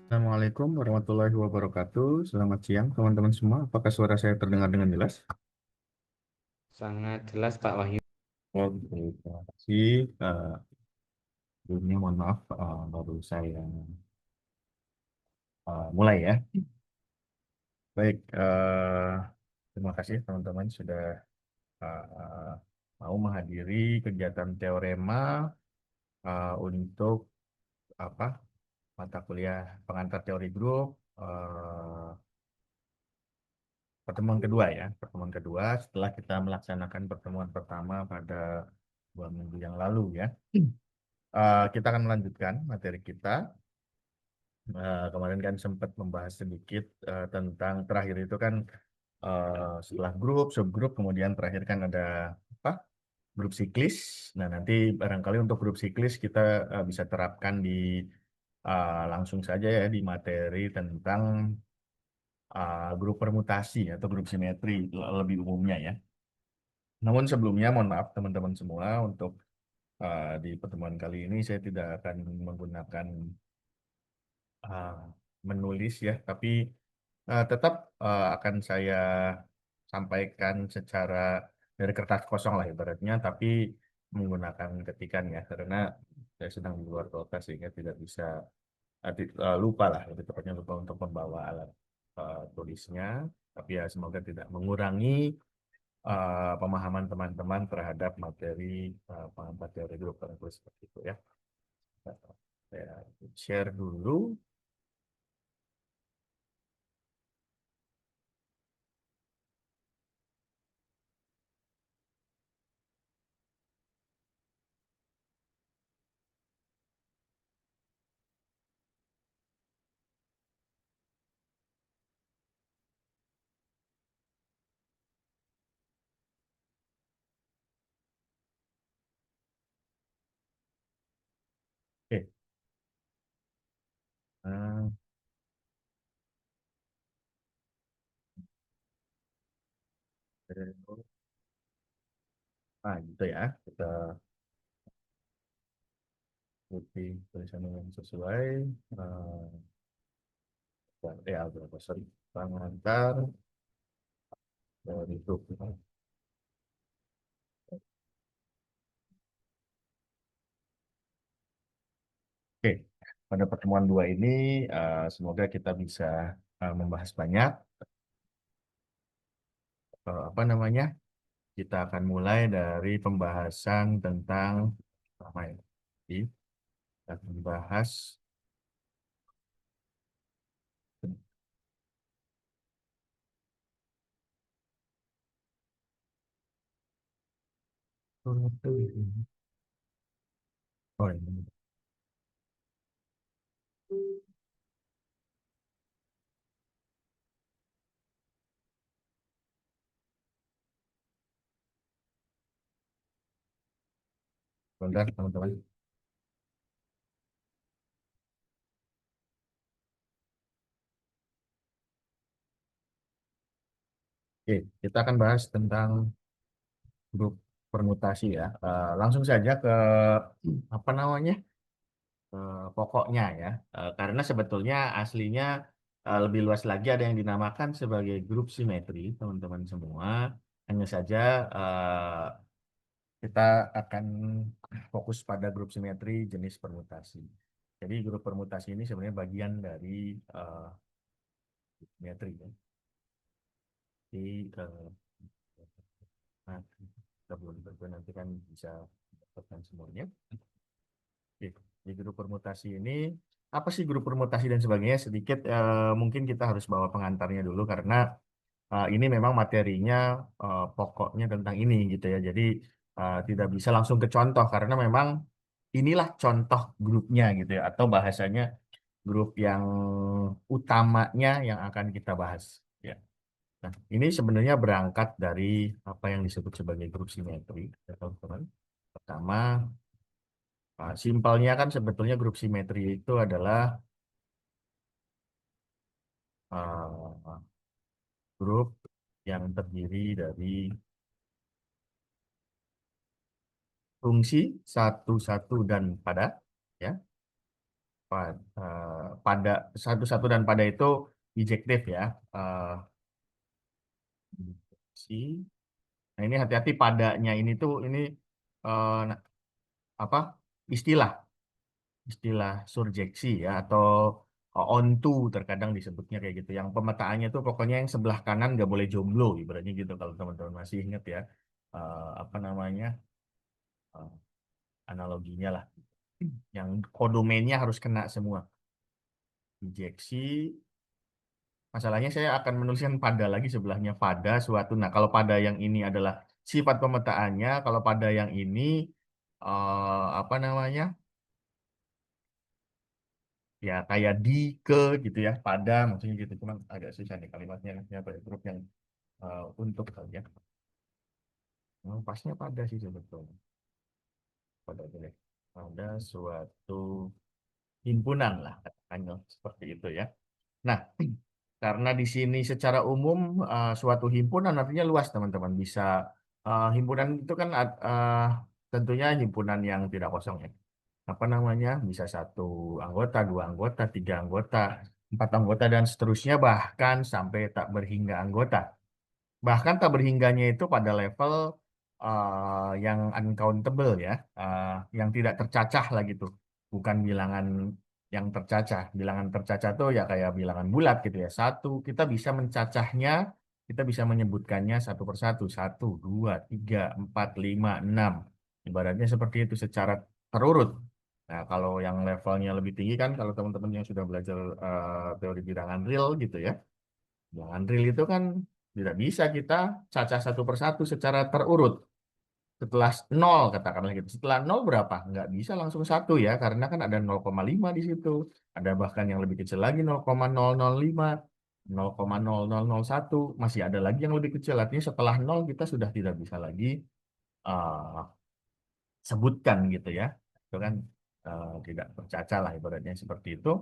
Assalamualaikum warahmatullahi wabarakatuh. Selamat siang teman-teman semua. Apakah suara saya terdengar dengan jelas? Sangat jelas Pak Wahyu. Oke, terima kasih. Sebelumnya mohon maaf, baru saya mulai ya. Baik, terima kasih teman-teman sudah uh, mau menghadiri kegiatan teorema untuk apa mata kuliah pengantar teori grup pertemuan kedua ya. Pertemuan kedua setelah kita melaksanakan pertemuan pertama pada 2 minggu yang lalu ya. Kita akan melanjutkan materi kita. Kemarin kan sempat membahas sedikit tentang terakhir itu kan setelah grup, subgrup, kemudian terakhir kan ada apa? Grup siklis. Nah, nanti barangkali untuk grup siklis kita bisa terapkan di langsung saja ya di materi tentang grup permutasi atau grup simetri lebih umumnya ya. Namun sebelumnya mohon maaf teman-teman semua untuk di pertemuan kali ini saya tidak akan menggunakan uh, menulis ya, tapi tetap akan saya sampaikan secara dari kertas kosong lah ibaratnya, tapi menggunakan ketikan ya, karena saya sedang di luar kota sehingga tidak bisa lupa lah, lebih tepatnya lupa untuk membawa alat tulisnya, tapi ya semoga tidak mengurangi pemahaman teman-teman terhadap materi pengembangan teori grup barangkali seperti itu ya. Saya share dulu. Oke. Nah, gitu ya. Kita putih tulisan yang sesuai. Eh, berapa sorry. Pengantar dari grup. Oke. Pada pertemuan dua ini, semoga kita bisa membahas banyak. Apa namanya? Kita akan mulai dari pembahasan tentang apa ya? Kita akan membahas oh, ini. Bentar, teman-teman. Oke, kita akan bahas tentang grup permutasi ya. Langsung saja ke apa namanya? Pokoknya ya. Karena sebetulnya aslinya lebih luas lagi ada yang dinamakan sebagai grup simetri, teman-teman semua. Hanya saja kita akan fokus pada grup simetri jenis permutasi. Jadi grup permutasi ini sebenarnya bagian dari simetri ya. Jadi nah, kita belum tentu nanti kan bisa mendapatkan semuanya. Oke, di grup permutasi ini apa sih grup permutasi dan sebagainya sedikit mungkin kita harus bawa pengantarnya dulu karena ini memang materinya pokoknya tentang ini gitu ya. Jadi tidak bisa langsung ke contoh karena memang inilah contoh grupnya gitu ya atau bahasanya grup yang utamanya yang akan kita bahas ya. Nah, ini sebenarnya berangkat dari apa yang disebut sebagai grup simetri ya, teman-teman. Pertama, simpelnya kan sebetulnya grup simetri itu adalah uh, grup yang terdiri dari fungsi satu, satu dan padat, ya. pada satu-satu dan pada itu bijektif ya. Eh, si. Nah, ini hati-hati padanya ini tuh ini apa istilah istilah surjeksi ya atau onto terkadang disebutnya kayak gitu. Yang pemetaannya tuh pokoknya yang sebelah kanan nggak boleh jomblo ibaratnya gitu kalau teman-teman masih ingat ya. Apa namanya eh, analoginya lah. Yang kodomennya harus kena semua. Injeksi. Masalahnya saya akan menuliskan pada lagi sebelahnya pada suatu. Nah, kalau pada yang ini adalah sifat pemetaannya, kalau pada yang ini apa namanya? Ya kayak di ke gitu ya, pada maksudnya gitu. Cuman agak susah nih kalimatnya. Ya, huruf yang untuk saja. Pasnya pada sih sebetulnya. Pada boleh. Pada suatu himpunan lah katakannya seperti itu ya. Nah, karena di sini secara umum suatu himpunan artinya luas teman-teman. Bisa himpunan itu kan tentunya himpunan yang tidak kosong ya. Apa namanya? Bisa satu anggota, dua anggota, tiga anggota, empat anggota dan seterusnya bahkan sampai tak berhingga anggota. Bahkan tak berhingganya itu pada level yang uncountable ya, yang tidak tercacah lah gitu. Bukan bilangan yang tercacah. Bilangan tercacah tuh ya kayak bilangan bulat gitu ya. Satu, kita bisa mencacahnya, kita bisa menyebutkannya satu persatu. Satu, dua, tiga, empat, lima, enam. Ibaratnya seperti itu secara terurut. Nah, kalau yang levelnya lebih tinggi kan, kalau teman-teman yang sudah belajar teori bilangan real gitu ya, bilangan real itu kan tidak bisa kita cacah satu persatu secara terurut. Setelah nol katakanlah gitu. Setelah nol berapa? Nggak bisa langsung satu ya, karena kan ada 0,5 di situ. Ada bahkan yang lebih kecil lagi 0,005, 0,0001. Masih ada lagi yang lebih kecil. Artinya setelah nol kita sudah tidak bisa lagi eh, sebutkan gitu ya. Itu kan tidak tercacah lah ibaratnya seperti itu.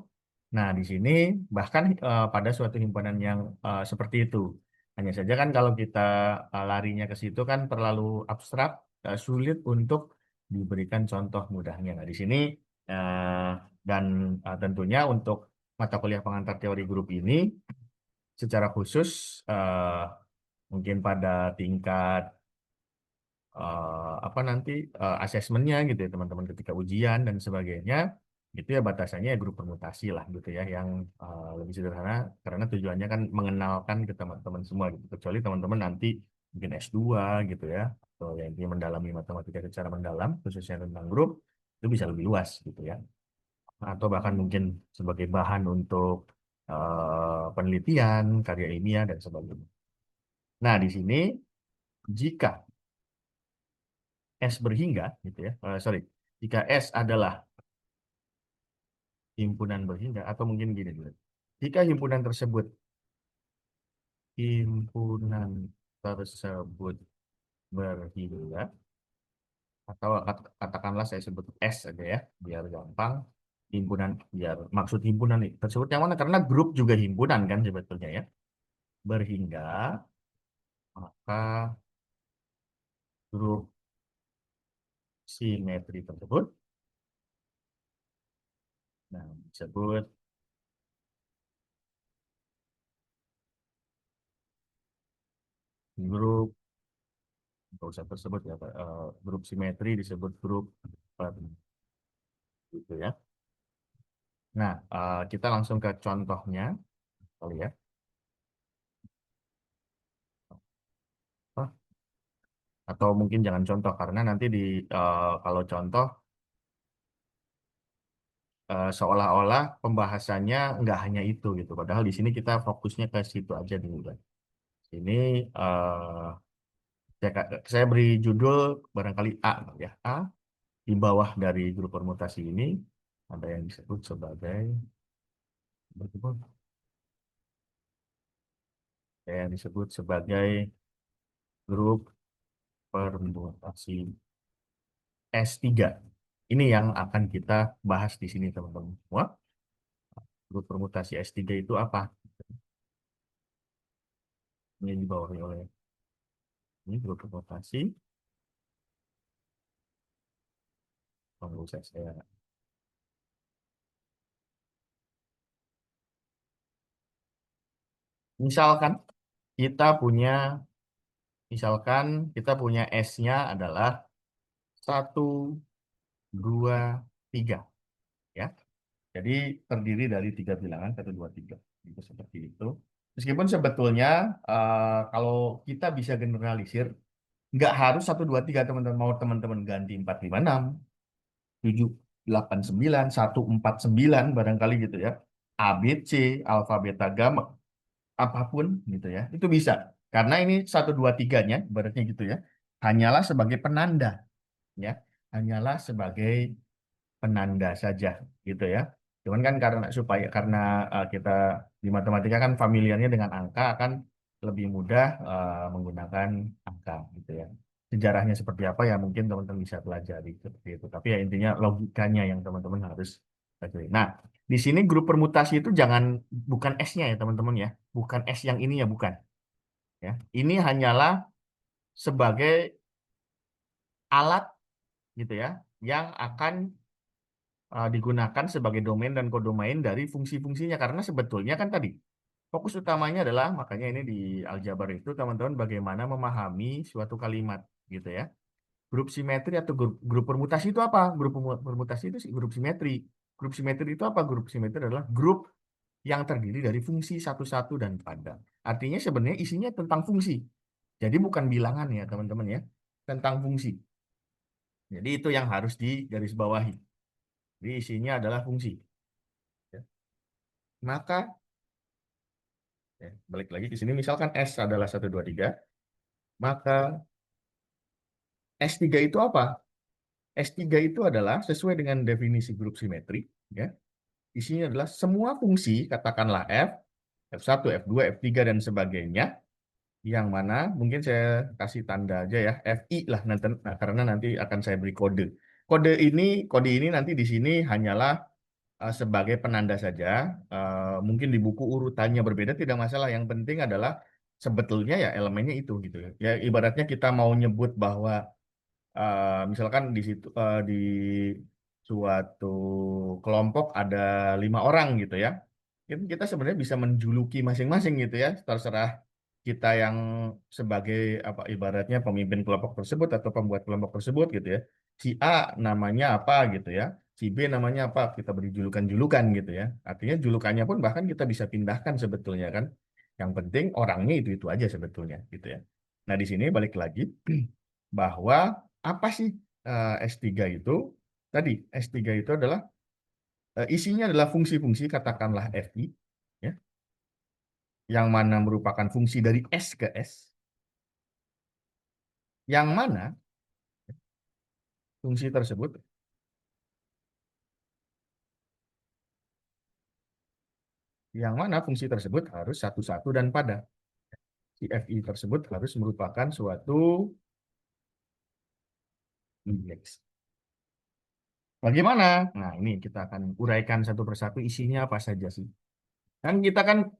Nah, di sini bahkan pada suatu himpunan yang seperti itu. Hanya saja kan kalau kita larinya ke situ kan terlalu abstrak, sulit untuk diberikan contoh mudahnya. Nah, di sini eh, dan tentunya untuk mata kuliah pengantar teori grup ini secara khusus mungkin pada tingkat apa nanti asesmennya gitu ya teman-teman ketika ujian dan sebagainya itu ya batasannya ya grup permutasi lah gitu ya yang lebih sederhana karena tujuannya kan mengenalkan ke teman-teman semua gitu kecuali teman-teman nanti mungkin S2 gitu ya atau yang ingin mendalami matematika secara mendalam khususnya tentang grup itu bisa lebih luas gitu ya atau bahkan mungkin sebagai bahan untuk penelitian karya ilmiah dan sebagainya. Nah di sini jika S berhingga gitu ya. Sorry, jika S adalah himpunan berhingga atau mungkin gini dulu. Jika himpunan tersebut berhingga atau katakanlah saya sebut S aja ya, biar gampang. Himpunan biar maksud himpunan tersebut yang mana karena grup juga himpunan kan sebetulnya ya. Berhingga maka grup simetri tersebut nah disebut grup nggak usah tersebut ya Pak. Grup simetri disebut grup gitu ya. Nah, kita langsung ke contohnya kali ya. Oh, atau mungkin jangan contoh karena nanti kalau contoh seolah-olah pembahasannya nggak hanya itu gitu. Padahal di sini kita fokusnya ke situ aja dulu kan. Ini saya beri judul barangkali A ya. A di bawah dari grup permutasi ini ada yang disebut sebagai yang disebut sebagai grup permutasi S3. Ini yang akan kita bahas di sini teman-teman semua. Grup permutasi S3 itu apa? Ini dibawahi oleh ini grup permutasi. Kalau saya Misalkan kita punya, S-nya adalah 1, 2, 3. Ya. Jadi terdiri dari 3 bilangan, 1, 2, 3. Itu seperti itu. Meskipun sebetulnya kalau kita bisa generalisir, nggak harus 1, 2, 3 teman-teman. Mau teman-teman ganti 4, 5, 6, 7, 8, 9, 1, 4, 9 barangkali gitu ya. A, B, C, alfa, beta, gamma, apapun gitu ya. Itu bisa. Karena ini 1, 2, 3-nya, ibaratnya gitu ya. Hanyalah sebagai penanda. Ya. Hanyalah sebagai penanda saja gitu ya. Cuman kan karena kita di matematika kan familiarnya dengan angka kan lebih mudah menggunakan angka gitu ya. Sejarahnya seperti apa ya mungkin teman-teman bisa pelajari seperti itu. Tapi ya intinya logikanya yang teman-teman harus pelajari. Nah, di sini grup permutasi itu bukan S-nya ya teman-teman ya. Bukan S yang ini ya bukan. Ya. Ini hanyalah sebagai alat gitu ya yang akan digunakan sebagai domain dan kodomain dari fungsi-fungsinya karena sebetulnya kan tadi fokus utamanya adalah makanya ini di aljabar itu teman-teman bagaimana memahami suatu kalimat gitu ya. Grup simetri atau grup permutasi itu apa? Permutasi itu grup simetri. Grup simetri itu apa? Grup simetri adalah grup yang terdiri dari fungsi satu-satu dan pada. Artinya sebenarnya isinya tentang fungsi. Jadi bukan bilangan ya teman-teman ya, tentang fungsi. Jadi itu yang harus digarisbawahi. Jadi isinya adalah fungsi. Ya. Maka ya, balik lagi ke sini, misalkan S adalah 1, 2, 3, maka S3 itu apa? S3 itu adalah sesuai dengan definisi grup simetri, ya. Isinya adalah semua fungsi, katakanlah F, F1, F2, F3, dan sebagainya, yang mana mungkin saya kasih tanda aja ya, FI lah, karena nanti akan saya beri kode. Kode ini nanti di sini hanyalah sebagai penanda saja. Mungkin di buku urutannya berbeda tidak masalah. Yang penting adalah sebetulnya ya elemennya itu gitu ya. Ya ibaratnya kita mau nyebut bahwa misalkan di situ di suatu kelompok ada 5 orang gitu ya. Itu kita sebenarnya bisa menjuluki masing-masing gitu ya. Terserah kita yang sebagai apa ibaratnya pemimpin kelompok tersebut atau pembuat kelompok tersebut gitu ya. Si A namanya apa gitu ya. Si B namanya apa, kita beri julukan-julukan gitu ya. Artinya julukannya pun bahkan kita bisa pindahkan sebetulnya kan. Yang penting orangnya itu aja sebetulnya gitu ya. Nah, di sini balik lagi bahwa apa sih S3 itu? Tadi S3 itu adalah isinya adalah fungsi-fungsi katakanlah FI ya, yang mana merupakan fungsi dari S ke S, yang mana fungsi tersebut harus satu-satu dan pada. Si FI tersebut harus merupakan suatu indeks. Bagaimana? Nah, ini kita akan uraikan satu persatu isinya apa saja sih. Kan kita kan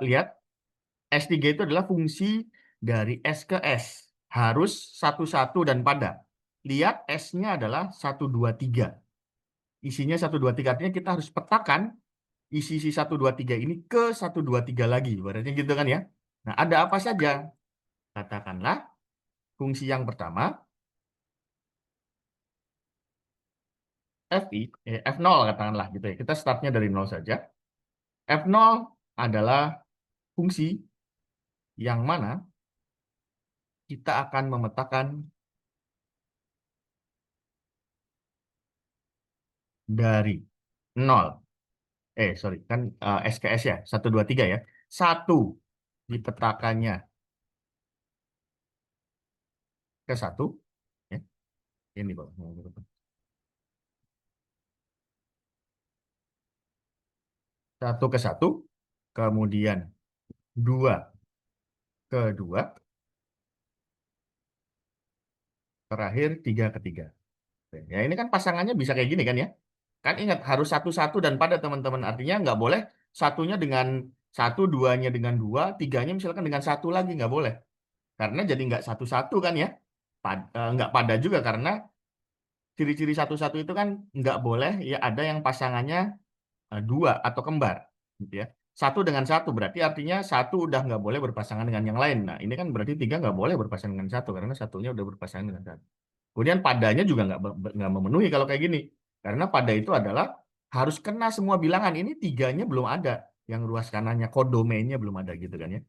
lihat S3 itu adalah fungsi dari S ke S. Harus satu-satu dan pada. Lihat S-nya adalah 1, 2, 3. Isinya 1, 2, 3. Artinya kita harus petakan isi 1, 2, 3 ini ke 1, 2, 3 lagi. Berarti gitu kan ya. Nah, ada apa saja? Katakanlah fungsi yang pertama, F0 katakanlah gitu ya. Kita startnya dari 0 saja. F0 adalah fungsi yang mana kita akan memetakan dari 0. Sorry, kan SKS ya, 1, 2, 3 ya. 1 dipetakannya ke 1. Ya. Ini Pak. 1 ke 1. Kemudian 2 ke 2. Terakhir 3 ke 3. Ya ini kan pasangannya bisa kayak gini kan ya. Kan ingat harus satu-satu dan pada teman-teman. Artinya nggak boleh satunya dengan satu, duanya dengan dua, tiganya misalkan dengan satu lagi nggak boleh. Karena jadi nggak satu-satu kan ya. Nggak pada juga karena ciri-ciri satu-satu itu kan nggak boleh ya ada yang pasangannya dua atau kembar. Gitu ya. satu dengan satu, berarti artinya satu udah nggak boleh berpasangan dengan yang lain. Nah, ini kan berarti tiga nggak boleh berpasangan dengan satu, karena satunya udah berpasangan dengan satu. Kemudian padanya juga nggak memenuhi kalau kayak gini. Karena pada itu adalah harus kena semua bilangan. Ini tiganya belum ada. Yang ruas kanannya, kodomenya belum ada gitu kan ya.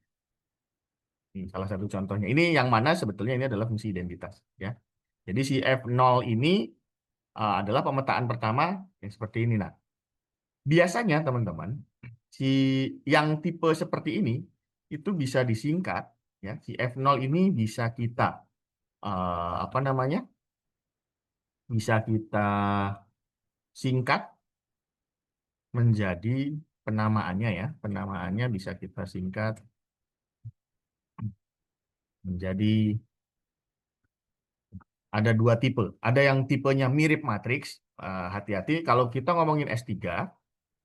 Ini salah satu contohnya. Ini yang mana sebetulnya ini adalah fungsi identitas. Ya. Jadi si F0 ini adalah pemetaan pertama yang seperti ini. Nah, biasanya teman-teman, si yang tipe seperti ini itu bisa disingkat. Ya, si F0 ini bisa kita, apa namanya, bisa kita singkat menjadi penamaannya ya. Penamaannya bisa kita singkat menjadi ada dua tipe. Ada yang tipenya mirip matriks. Hati-hati kalau kita ngomongin S3,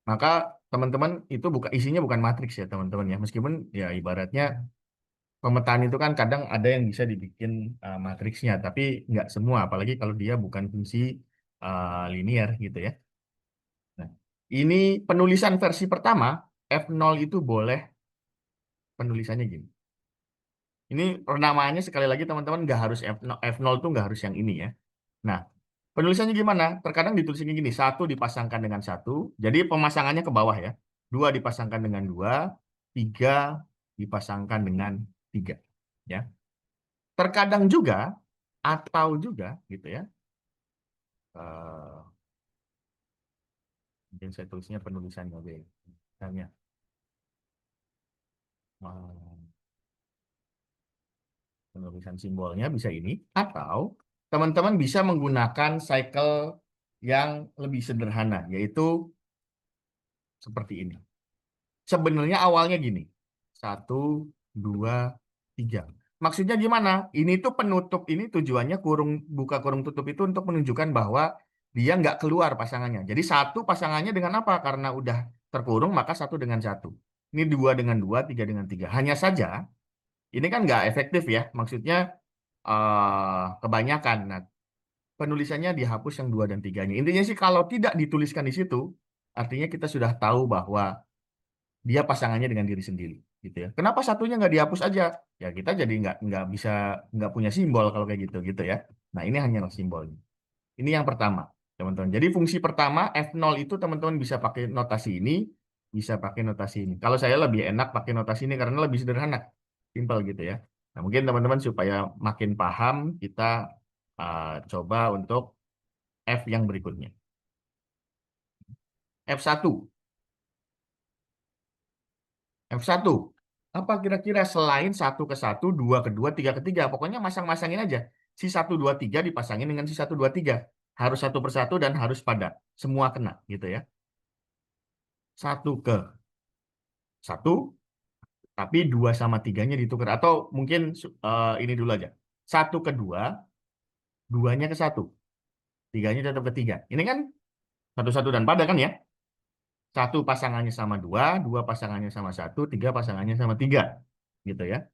maka teman-teman itu isinya bukan matriks ya teman-teman ya. Meskipun ya ibaratnya pemetaan itu kan kadang ada yang bisa dibikin matriksnya, tapi nggak semua. Apalagi kalau dia bukan fungsi linear gitu ya. Nah, ini penulisan versi pertama, F0 itu boleh penulisannya gini. Ini penamaannya sekali lagi teman-teman nggak harus F0 itu nggak harus yang ini ya. Nah, penulisannya gimana? Terkadang ditulisnya gini, satu dipasangkan dengan satu, jadi pemasangannya ke bawah ya. Dua dipasangkan dengan dua, tiga dipasangkan dengan tiga. Ya. Terkadang juga, atau juga gitu ya, eh, mungkin saya tulisnya penulisannya, misalnya, eh, penulisan simbolnya bisa ini, atau teman-teman bisa menggunakan cycle yang lebih sederhana, yaitu seperti ini. Sebenarnya awalnya gini, satu, dua, tiga. Maksudnya gimana? Ini tuh penutup, ini tujuannya kurung buka kurung tutup itu untuk menunjukkan bahwa dia nggak keluar pasangannya. Jadi satu pasangannya dengan apa? Karena udah terkurung, maka satu dengan satu. Ini dua dengan dua, tiga dengan tiga. Hanya saja, ini kan nggak efektif ya. Maksudnya kebanyakan. Nah, penulisannya dihapus yang dua dan tiganya. Intinya sih kalau tidak dituliskan di situ, artinya kita sudah tahu bahwa dia pasangannya dengan diri sendiri gitu ya. Kenapa satunya nggak dihapus aja? Ya kita jadi nggak bisa nggak punya simbol kalau kayak gitu gitu ya. Nah ini hanyalah simbolnya. Ini yang pertama teman-teman. Jadi fungsi pertama F0 itu teman-teman bisa pakai notasi ini, bisa pakai notasi ini. Kalau saya lebih enak pakai notasi ini karena lebih sederhana, simpel gitu ya. Nah mungkin teman-teman supaya makin paham kita coba untuk F yang berikutnya. F1. F1. Apa kira-kira selain satu ke satu, dua ke dua, tiga ke tiga. Pokoknya masang-masangin aja. Si satu, dua, tiga dipasangin dengan si satu, dua, tiga. Harus satu persatu dan harus pada. Semua kena gitu ya. Satu ke satu, tapi dua sama tiganya ditukar. Atau mungkin ini dulu aja. Satu ke dua, duanya ke satu. Tiganya tetap ke tiga. Ini kan satu-satu dan pada kan ya. Satu pasangannya sama dua, dua pasangannya sama satu, tiga pasangannya sama tiga. Gitu ya.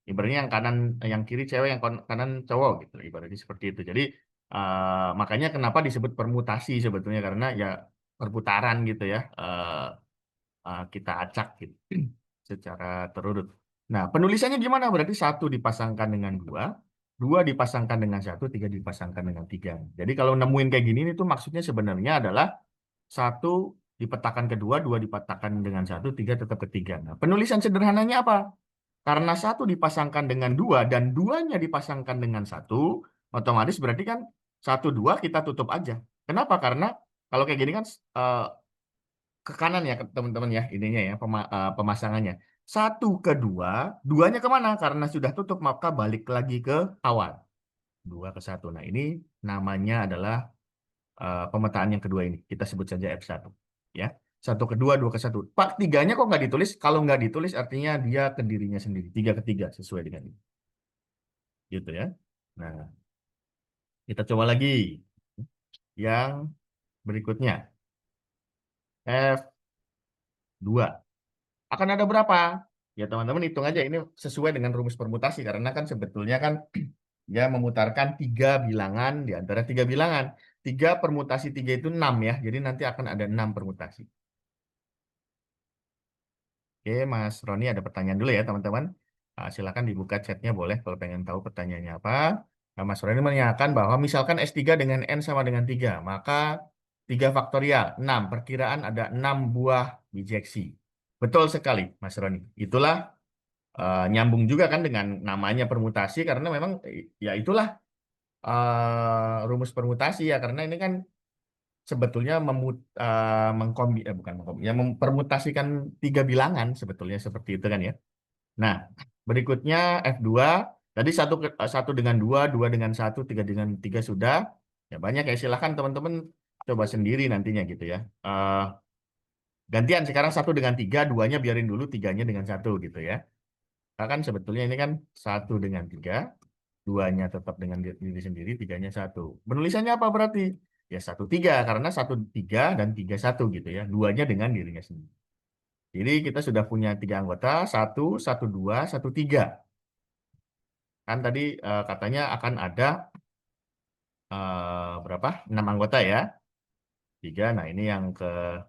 Ibaratnya yang kanan, yang kiri cewek, yang kanan cowok gitu. Ibaratnya seperti itu. Jadi makanya kenapa disebut permutasi sebetulnya karena ya perputaran gitu ya. Kita acak gitu secara terurut. Nah, penulisannya gimana? Berarti satu dipasangkan dengan dua, dua dipasangkan dengan satu, tiga dipasangkan dengan tiga. Jadi kalau nemuin kayak gini itu maksudnya sebenarnya adalah satu dipetakan kedua, dua dipetakan dengan satu, tiga tetap ketiga. Nah, penulisan sederhananya apa? Karena satu dipasangkan dengan dua dan duanya dipasangkan dengan satu, otomatis berarti kan satu dua kita tutup aja. Kenapa? Karena kalau kayak gini kan eh, ke kanan ya teman-teman ya ininya ya pemasangannya. Satu ke dua, duanya kemana? Karena sudah tutup maka balik lagi ke awal. Dua ke satu. Nah ini namanya adalah pemetaan yang kedua ini. Kita sebut saja F1. Ya. Satu ke dua, dua ke satu. Pak, tiganya kok nggak ditulis? Kalau nggak ditulis artinya dia ke dirinya sendiri. Tiga ke tiga sesuai dengan ini. Gitu ya. Nah, kita coba lagi yang berikutnya. F2. Akan ada berapa? Ya teman-teman hitung aja ini sesuai dengan rumus permutasi karena kan sebetulnya kan dia memutarkan tiga bilangan di antara tiga bilangan. Tiga permutasi tiga itu 6 ya. Jadi nanti akan ada 6 permutasi. Oke, Mas Roni ada pertanyaan dulu ya teman-teman. Silakan dibuka chatnya boleh kalau pengen tahu pertanyaannya apa. Mas Roni menanyakan bahwa misalkan S3 dengan N sama dengan 3, maka 3 faktorial, 6. Perkiraan ada 6 buah bijeksi. Betul sekali, Mas Roni. Itulah nyambung juga kan dengan namanya permutasi, karena memang ya itulah rumus permutasi ya, karena ini kan sebetulnya bukan ya, mempermutasikan 3 bilangan sebetulnya seperti itu kan ya. Nah, berikutnya F2 tadi satu dengan dua, dua dengan satu, tiga dengan tiga sudah. Ya banyak ya, silahkan teman-teman coba sendiri nantinya gitu ya. Gantian sekarang satu dengan tiga, duanya biarin dulu, tiganya dengan satu gitu ya. Karena kan sebetulnya ini kan satu dengan tiga, duanya tetap dengan diri sendiri, tiganya satu. Penulisannya apa berarti? Ya satu tiga, karena satu tiga dan tiga satu gitu ya. Duanya dengan dirinya sendiri. Jadi kita sudah punya 3 anggota, satu, satu dua, satu tiga. Kan tadi katanya akan ada berapa? 6 anggota ya. Tiga. Nah ini yang ke.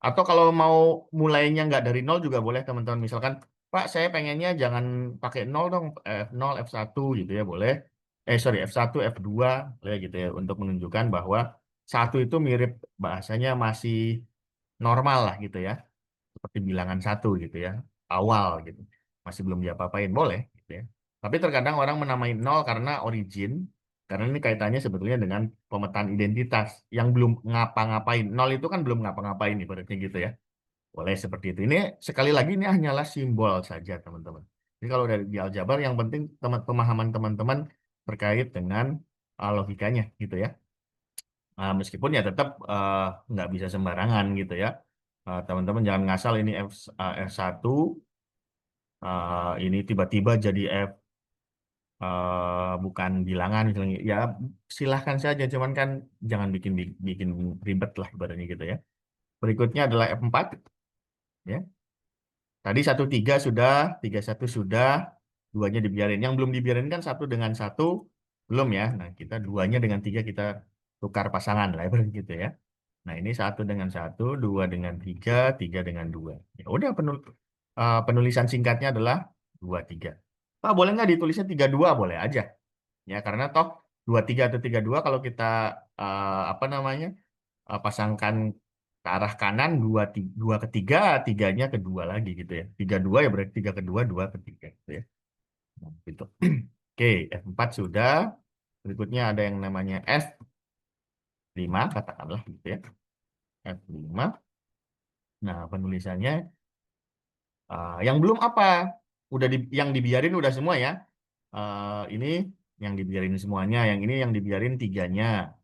Atau kalau mau mulainya nggak dari nol juga boleh teman-teman. Misalkan, Pak, saya pengennya jangan pakai nol dong, F0, F1 gitu ya, boleh. Sorry, F1, F2, boleh gitu ya, untuk menunjukkan bahwa satu itu mirip bahasanya masih normal lah gitu ya, seperti bilangan satu gitu ya, awal gitu. Masih belum diapa-apain, boleh gitu ya. Tapi terkadang orang menamai nol karena origin, karena ini kaitannya sebetulnya dengan pemetaan identitas yang belum ngapa-ngapain. Nol itu kan belum ngapa-ngapain ibaratnya gitu ya. Boleh seperti itu. Ini sekali lagi ini hanyalah simbol saja teman-teman. Jadi kalau dari di aljabar yang penting pemahaman teman-teman terkait dengan logikanya gitu ya. Meskipun ya tetap nggak bisa sembarangan gitu ya. Teman-teman jangan ngasal ini F1 ini tiba-tiba jadi F bukan bilangan misalnya. Ya silahkan saja, cuman kan jangan bikin bikin ribet lah ibaratnya gitu ya. Berikutnya adalah F4 ya. Tadi satu tiga sudah, tiga satu sudah, duanya dibiarin. Yang belum dibiarin kan satu dengan satu belum ya. Nah kita duanya dengan tiga kita tukar pasangan lah ibaratnya gitu ya. Nah ini satu dengan satu, dua dengan tiga, tiga dengan dua. Ya udah penulisan singkatnya adalah dua tiga. Pak boleh nggak ditulisnya tiga dua? Boleh aja. Ya karena toh dua tiga atau tiga dua kalau kita apa namanya pasangkan ke arah kanan dua ketiga, tiganya kedua lagi gitu ya. Tiga dua ya berarti tiga kedua, dua ketiga gitu ya. Nah, gitu. Oke, F4 sudah. Berikutnya ada yang namanya F5 katakanlah gitu ya. F5. Nah, penulisannya yang belum apa? Yang dibiarin udah semua ya. Ini yang dibiarin semuanya, yang ini yang dibiarin tiganya.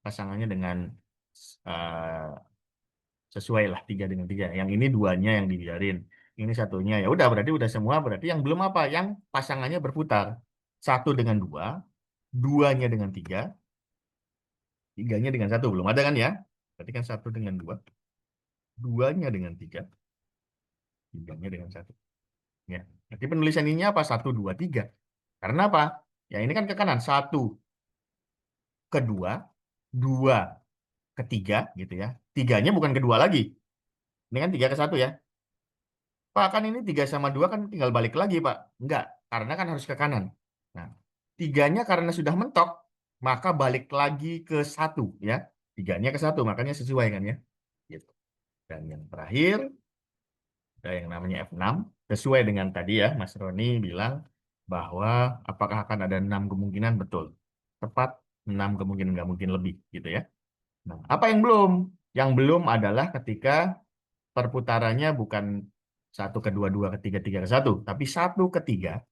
Pasangannya dengan eh, sesuai lah tiga dengan tiga. Yang ini duanya yang dibiarin, ini satunya ya udah berarti udah semua. Berarti yang belum apa? Yang pasangannya berputar, satu dengan dua, duanya dengan tiga, tiganya dengan satu belum ada kan ya? Berarti kan satu dengan dua, duanya dengan tiga, tiganya dengan satu. Ya, berarti penulisan ini apa? Satu dua tiga. Karena apa? Ya ini kan ke kanan satu kedua, dua ketiga gitu ya. Tiganya bukan kedua lagi. Ini kan tiga ke satu ya. Pak, kan ini 3 sama 2 kan tinggal balik lagi, Pak. Enggak, karena kan harus ke kanan. Nah, tiganya karena sudah mentok, maka balik lagi ke satu ya. Tiganya ke satu, makanya sesuai kan ya. Gitu. Dan yang terakhir, ada yang namanya F6. Sesuai dengan tadi ya, Mas Roni bilang bahwa apakah akan ada 6 kemungkinan? Betul. Tepat 6 kemungkinan, nggak mungkin lebih gitu ya. Nah, apa yang belum? Yang belum adalah ketika perputarannya bukan satu ke dua, dua ke tiga, tiga ke satu, tapi satu ke tiga,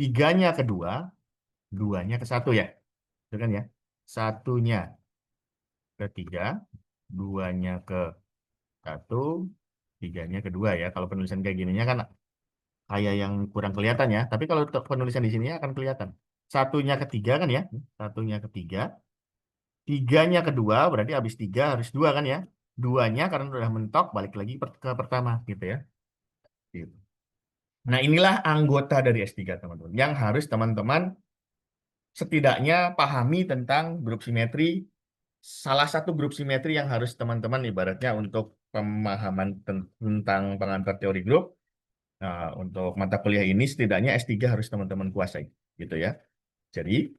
tiganya ke dua, duanya ke satu ya, itu kan ya, satunya ke tiga, duanya ke satu, tiganya ke dua ya. Kalau penulisan kayak gininya kan kayak yang kurang kelihatan ya, tapi kalau penulisan di sini akan kelihatan. Satunya ketiga kan ya, satunya ketiga, tiganya kedua, berarti habis tiga harus dua kan ya. Duanya karena udah mentok balik lagi ke pertama gitu ya. Gitu. Nah, inilah anggota dari S3, teman-teman, yang harus teman-teman setidaknya pahami tentang grup simetri. Salah satu grup simetri yang harus teman-teman ibaratnya untuk pemahaman tentang pengantar teori grup. Nah, untuk mata kuliah ini setidaknya S3 harus teman-teman kuasai, gitu ya. Jadi,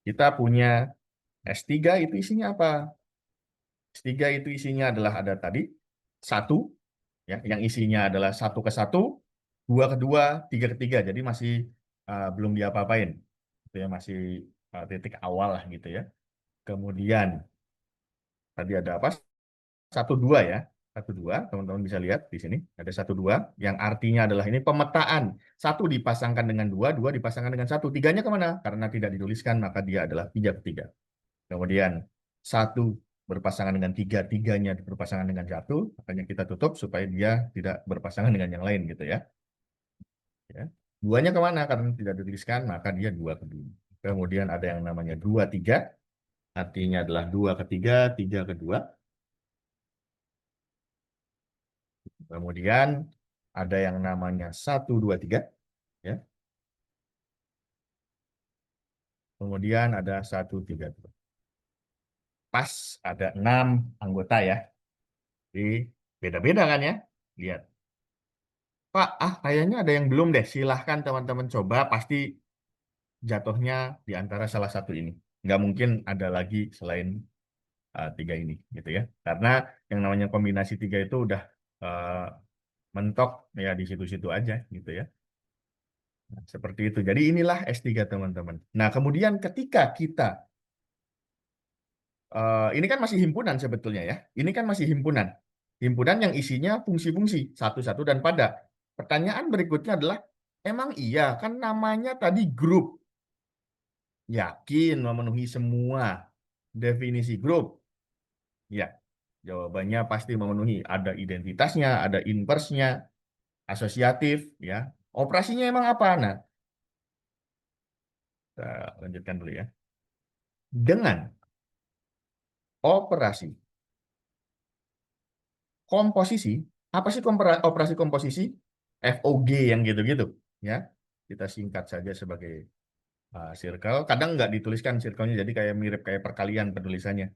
kita punya S3 itu isinya apa? S3 itu isinya adalah ada tadi, satu, ya, yang isinya adalah 1 ke 1, 2 ke 2, 3 ke 3. Jadi masih belum diapa-apain. Itu ya, masih titik awal lah gitu ya. Kemudian, tadi ada apa? 1 2 ya. 1 2 teman-teman bisa lihat di sini ada 1 2 yang artinya adalah ini pemetaan. 1 dipasangkan dengan 2, 2 dipasangkan dengan 1. Tiganya kemana? Karena tidak dituliskan maka dia adalah 3 ke 3. Kemudian 1 berpasangan dengan 3, tiganya berpasangan dengan 1, makanya kita tutup supaya dia tidak berpasangan dengan yang lain gitu ya. Ya. Duanya kemana? Karena tidak dituliskan maka dia 2 ke 2. Kemudian ada yang namanya 2 3, artinya adalah 2 ke 3, 3 ke 2. Kemudian ada yang namanya 1 2 3, ya. Kemudian ada 1 3 2. Pas ada 6 anggota ya. Jadi beda-beda kan ya. Lihat. Pak, kayaknya ada yang belum deh. Silahkan teman-teman coba. Pasti jatuhnya di antara salah satu ini. Nggak mungkin ada lagi selain 3 ini, gitu ya. Karena yang namanya kombinasi 3 itu udah uh, mentok ya di situ-situ aja, gitu ya. Nah, seperti itu. Jadi inilah S3 teman-teman. Nah, kemudian ketika kita ini kan masih himpunan sebetulnya ya. Ini kan masih himpunan. Himpunan yang isinya fungsi-fungsi satu-satu dan pada. Pertanyaan berikutnya adalah, emang iya kan namanya tadi grup. Yakin memenuhi semua definisi grup? Ya, jawabannya pasti memenuhi. Ada identitasnya, ada inversnya, asosiatif, ya. Operasinya emang apa? Nah, kita lanjutkan dulu ya. Dengan operasi komposisi, apa sih operasi komposisi? FOG yang gitu-gitu, ya. Kita singkat saja sebagai circle. Kadang nggak dituliskan circle-nya, jadi kayak mirip kayak perkalian penulisannya.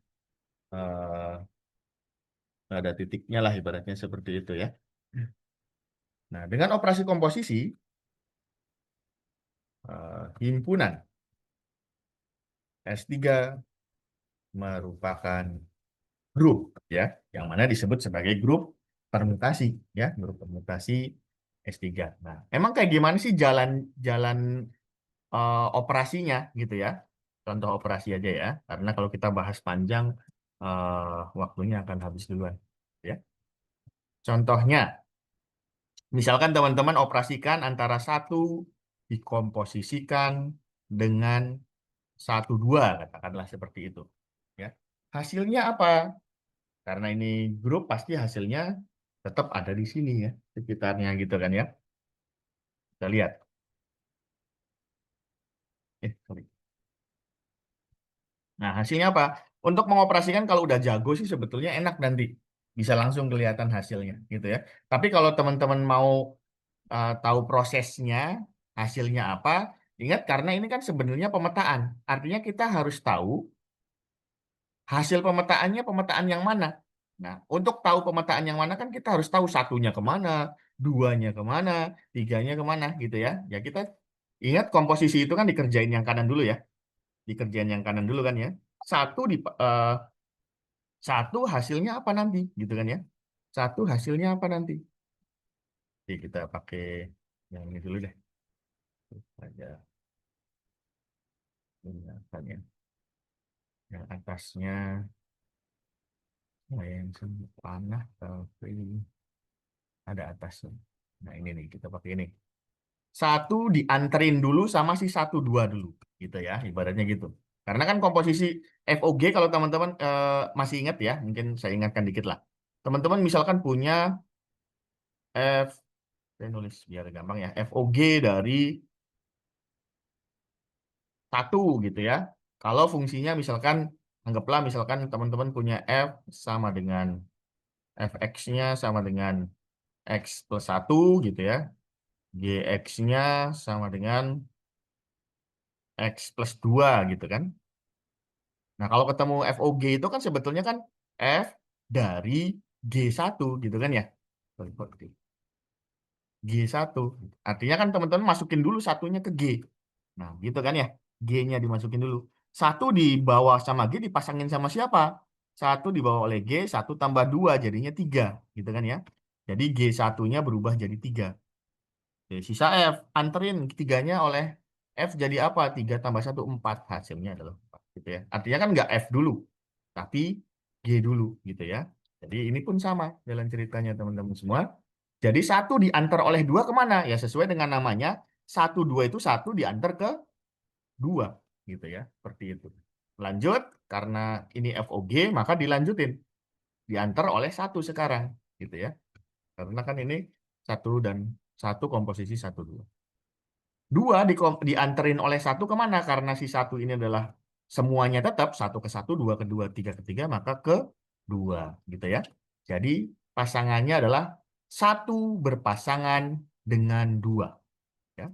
Uh, ada titiknya lah ibaratnya seperti itu ya. Nah, dengan operasi komposisi, himpunan S3 merupakan grup ya, yang mana disebut sebagai grup permutasi ya, grup permutasi S3. Nah, emang kayak gimana sih jalan operasinya gitu ya? Contoh operasi aja ya, karena kalau kita bahas panjang waktunya akan habis duluan ya. Contohnya, misalkan teman-teman operasikan antara 1 dikomposisikan dengan 1 2, katakanlah seperti itu ya. Hasilnya apa? Karena ini grup pasti hasilnya tetap ada di sini ya, sekitarnya gitu kan ya. Kita lihat. Sorry. Nah, hasilnya apa? Untuk mengoperasikan kalau udah jago sih sebetulnya enak nanti. Bisa langsung kelihatan hasilnya gitu ya. Tapi kalau teman-teman mau tahu prosesnya, hasilnya apa, ingat karena ini kan sebenarnya pemetaan. Artinya kita harus tahu hasil pemetaannya pemetaan yang mana. Nah, untuk tahu pemetaan yang mana kan kita harus tahu satunya kemana, duanya kemana, tiganya kemana gitu ya. Ya kita ingat komposisi itu kan dikerjain yang kanan dulu ya. Dikerjain yang kanan dulu kan ya. Satu di eh, satu hasilnya apa nanti gitu kan ya. Satu hasilnya apa nanti. Oke, kita pakai yang ini dulu deh. Aja ini yang atasnya yang panah tapi ada atasnya. Nah, ini nih kita pakai ini. Satu dianterin dulu sama si 1 2 dulu gitu ya, ibaratnya gitu. Karena kan komposisi FOG kalau teman-teman masih ingat ya, mungkin saya ingatkan dikit lah. Teman-teman misalkan punya F, saya nulis biar gampang ya, FOG dari 1 gitu ya. Kalau fungsinya misalkan, anggaplah misalkan teman-teman punya F sama dengan Fx-nya sama dengan X plus 1 gitu ya. Gx-nya sama dengan X plus 2 gitu kan. Nah, kalau ketemu FOG itu kan sebetulnya kan F dari G1 gitu kan ya. G1. Artinya kan teman-teman masukin dulu satunya ke G. Nah, gitu kan ya. G-nya dimasukin dulu. Satu dibawa sama G dipasangin sama siapa? Satu dibawa oleh G, satu tambah dua jadinya tiga. Gitu kan ya. Jadi G1-nya berubah jadi tiga. Oke, sisa F. Anterin tiganya oleh F jadi apa? Tiga tambah satu, empat. Hasilnya adalah empat. Gitu ya. Artinya kan nggak F dulu, tapi G dulu gitu ya. Jadi ini pun sama jalan ceritanya teman-teman semua. Jadi satu diantar oleh dua kemana? Ya sesuai dengan namanya, satu dua itu satu diantar ke dua gitu ya, seperti itu. Lanjut, karena ini FOG maka dilanjutin, diantar oleh satu sekarang gitu ya. Karena kan ini satu dan satu komposisi satu dua. Dua dianterin oleh satu kemana? Karena si satu ini adalah semuanya tetap satu ke satu, dua ke dua, tiga ke tiga, maka ke dua gitu ya. Jadi pasangannya adalah satu berpasangan dengan dua. Ya.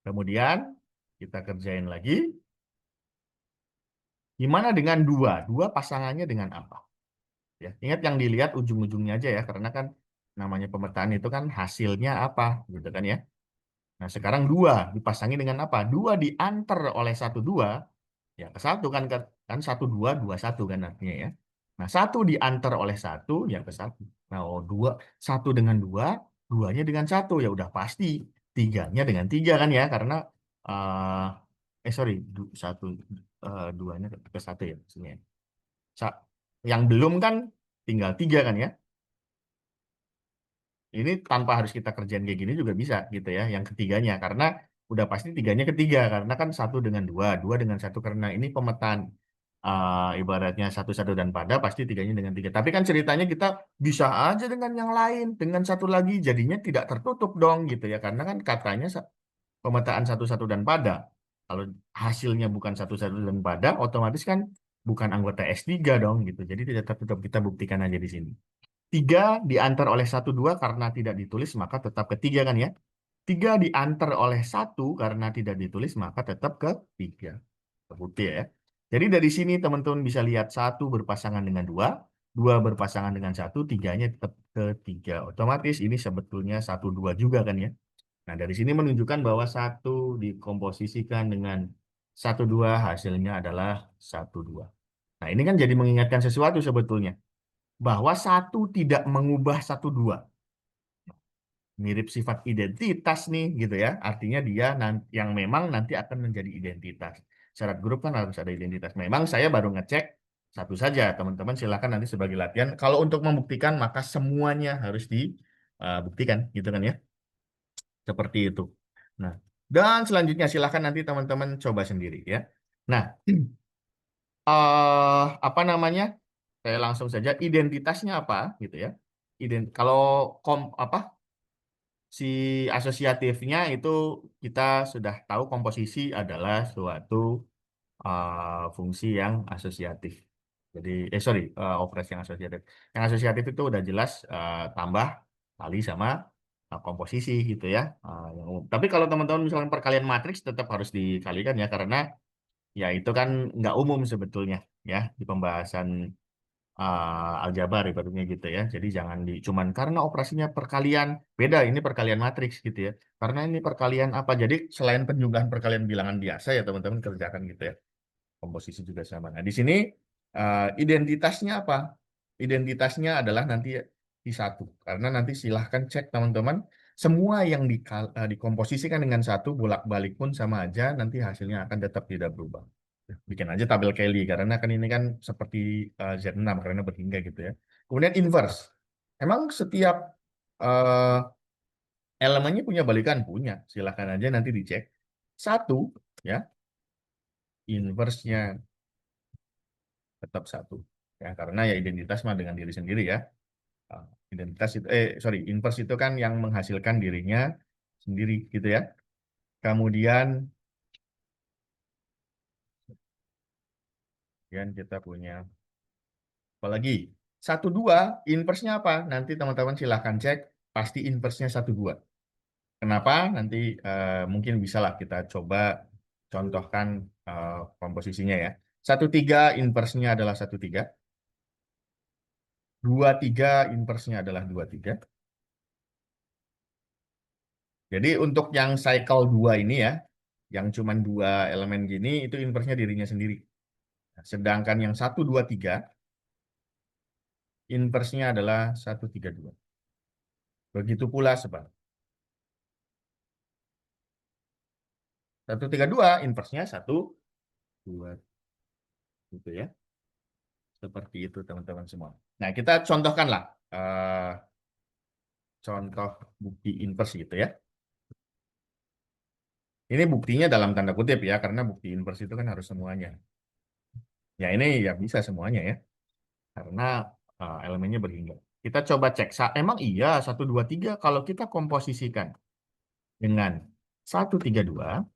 Kemudian kita kerjain lagi. Gimana dengan dua? Dua pasangannya dengan apa? Ya, ingat yang dilihat ujung-ujungnya aja ya, karena kan namanya pemetaan itu kan hasilnya apa, gitu kan ya. Nah, sekarang dua dipasangi dengan apa? Dua diantar oleh satu dua, ya ke satu kan satu dua dua satu kan artinya ya. Nah, satu diantar oleh satu, ya ke satu. Nah, oh, dua satu dengan dua, duanya dengan satu, ya udah pasti tiganya dengan tiga kan ya, karena sorry satu duanya ke satu ya maksudnya. Yang belum kan tinggal tiga kan ya. Ini tanpa harus kita kerjain kayak gini juga bisa gitu ya. Yang ketiganya karena udah pasti tiganya ketiga karena kan satu dengan dua, dua dengan satu karena ini pemetaan ibaratnya satu satu dan pada pasti tiganya dengan tiga. Tapi kan ceritanya kita bisa aja dengan yang lain dengan satu lagi jadinya tidak tertutup dong gitu ya karena kan katanya pemetaan satu satu dan pada. Kalau hasilnya bukan satu satu dan pada, otomatis kan bukan anggota S3 dong gitu. Jadi tidak tertutup kita buktikan aja di sini. Tiga diantar oleh satu dua karena tidak ditulis maka tetap ketiga kan ya. Tiga diantar oleh satu karena tidak ditulis maka tetap ketiga. Terbukti ya. Jadi dari sini teman-teman bisa lihat satu berpasangan dengan dua, dua berpasangan dengan satu, tiganya tetap ketiga. Otomatis ini sebetulnya satu dua juga kan ya. Nah dari sini menunjukkan bahwa satu dikomposisikan dengan satu dua hasilnya adalah satu dua. Nah ini kan jadi mengingatkan sesuatu sebetulnya bahwa satu tidak mengubah satu dua. Mirip sifat identitas nih gitu ya. Artinya dia yang memang nanti akan menjadi identitas. Syarat grup kan harus ada identitas. Memang saya baru ngecek satu saja. Teman-teman silakan nanti sebagai latihan. Kalau untuk membuktikan maka semuanya harus dibuktikan gitu kan ya. Seperti itu. Nah, dan selanjutnya silakan nanti teman-teman coba sendiri ya. Nah, apa namanya? Saya langsung saja identitasnya apa gitu ya. Kalau apa si asosiatifnya itu kita sudah tahu komposisi adalah suatu fungsi yang asosiatif. Jadi sorry operasi yang asosiatif. Yang asosiatif itu udah jelas tambah kali sama komposisi gitu ya. Yang umum. Tapi kalau teman-teman misalkan perkalian matriks tetap harus dikalikan ya karena ya itu kan nggak umum sebetulnya ya di pembahasan aljabar ibaratnya gitu ya. Jadi jangan cuman karena operasinya perkalian beda ini perkalian matriks gitu ya. Karena ini perkalian apa? Jadi selain penjumlahan perkalian bilangan biasa ya teman-teman kerjakan gitu ya. Komposisi juga sama. Nah, di sini identitasnya apa? Identitasnya adalah nanti di satu. Karena nanti silahkan cek teman-teman semua yang dikomposisikan dengan satu bolak-balik pun sama aja nanti hasilnya akan tetap tidak berubah. Bikin aja tabel Kelly karena kan ini kan seperti Z6 karena berhingga gitu ya. Kemudian inverse. Emang setiap eh, elemennya punya balikan? Punya. Silahkan aja nanti dicek. Satu, ya, inverse-nya tetap satu. Ya, karena ya identitas mah dengan diri sendiri ya. Identitas itu, sorry, inverse itu kan yang menghasilkan dirinya sendiri gitu ya. Kemudian, kita punya apalagi satu dua inverse-nya apa? Nanti teman-teman silahkan cek pasti inverse-nya satu dua. Kenapa? Nanti mungkin bisalah kita coba contohkan komposisinya ya. Satu tiga inverse-nya adalah satu tiga. 23 inversnya adalah 23. Jadi untuk yang cycle 2 ini ya, yang cuma 2 elemen gini, itu inversnya dirinya sendiri. Nah, sedangkan yang 1, 2, 3, inversnya adalah 1, 3, 2. Begitu pula sebaliknya. 1, 3, 2, inversnya 1, 2. Gitu ya. Seperti itu teman-teman semua. Nah, kita contohkanlah contoh bukti inverse gitu ya. Ini buktinya dalam tanda kutip ya, karena bukti inverse itu kan harus semuanya. Ya ini ya bisa semuanya ya, karena elemennya berhingga. Kita coba cek, emang iya 1, 2, 3 kalau kita komposisikan dengan 1, 3, 2,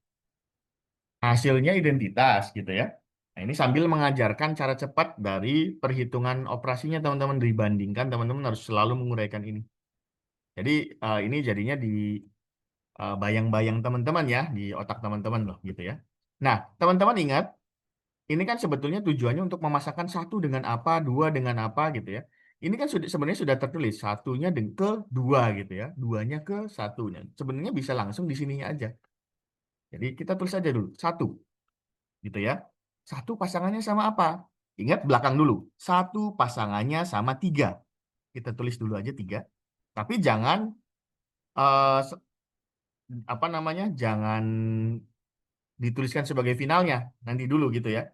hasilnya identitas gitu ya. Nah, ini sambil mengajarkan cara cepat dari perhitungan operasinya teman-teman, dibandingkan teman-teman harus selalu menguraikan ini. Jadi ini jadinya di bayang-bayang teman-teman ya, di otak teman-teman loh gitu ya. Nah, teman-teman ingat, ini kan sebetulnya tujuannya untuk memasakkan satu dengan apa, dua dengan apa gitu ya. Ini kan sebenarnya sudah tertulis satunya ke dua gitu ya, duanya ke satunya. Sebenarnya bisa langsung di sininya aja. Jadi kita tulis aja dulu satu gitu ya. Satu pasangannya sama apa? Ingat belakang dulu. Satu pasangannya sama tiga. Kita tulis dulu aja tiga. Tapi jangan eh, apa namanya? Jangan dituliskan sebagai finalnya. Nanti dulu gitu ya.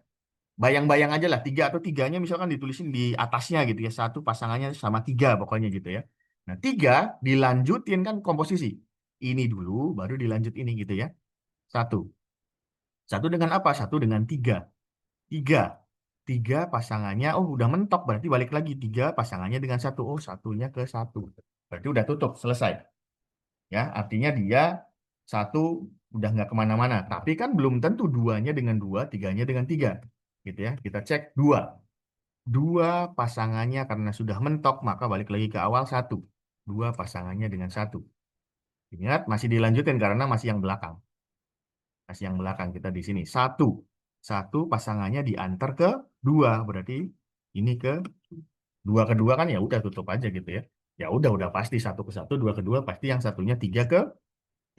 Bayang-bayang aja lah, tiga atau tiganya misalkan ditulisin di atasnya gitu ya, satu pasangannya sama tiga pokoknya gitu ya. Nah, tiga dilanjutin kan komposisi. Ini dulu, baru dilanjut ini gitu ya. Satu. Satu dengan apa? Satu dengan tiga. Tiga. Tiga pasangannya, oh udah mentok, berarti balik lagi. Tiga pasangannya dengan satu. Oh, satunya ke satu. Berarti udah tutup, selesai. Ya, artinya dia satu udah nggak kemana-mana. Tapi kan belum tentu duanya dengan dua, tiganya dengan tiga. Gitu ya, kita cek dua. Dua pasangannya karena sudah mentok, maka balik lagi ke awal satu. Dua pasangannya dengan satu. Ingat, masih dilanjutin karena masih yang belakang. Masih yang belakang kita di sini. Satu. Satu pasangannya diantar ke dua. Berarti ini ke dua kedua kan ya udah tutup aja gitu ya. Ya udah pasti satu ke satu, dua kedua pasti yang satunya tiga ke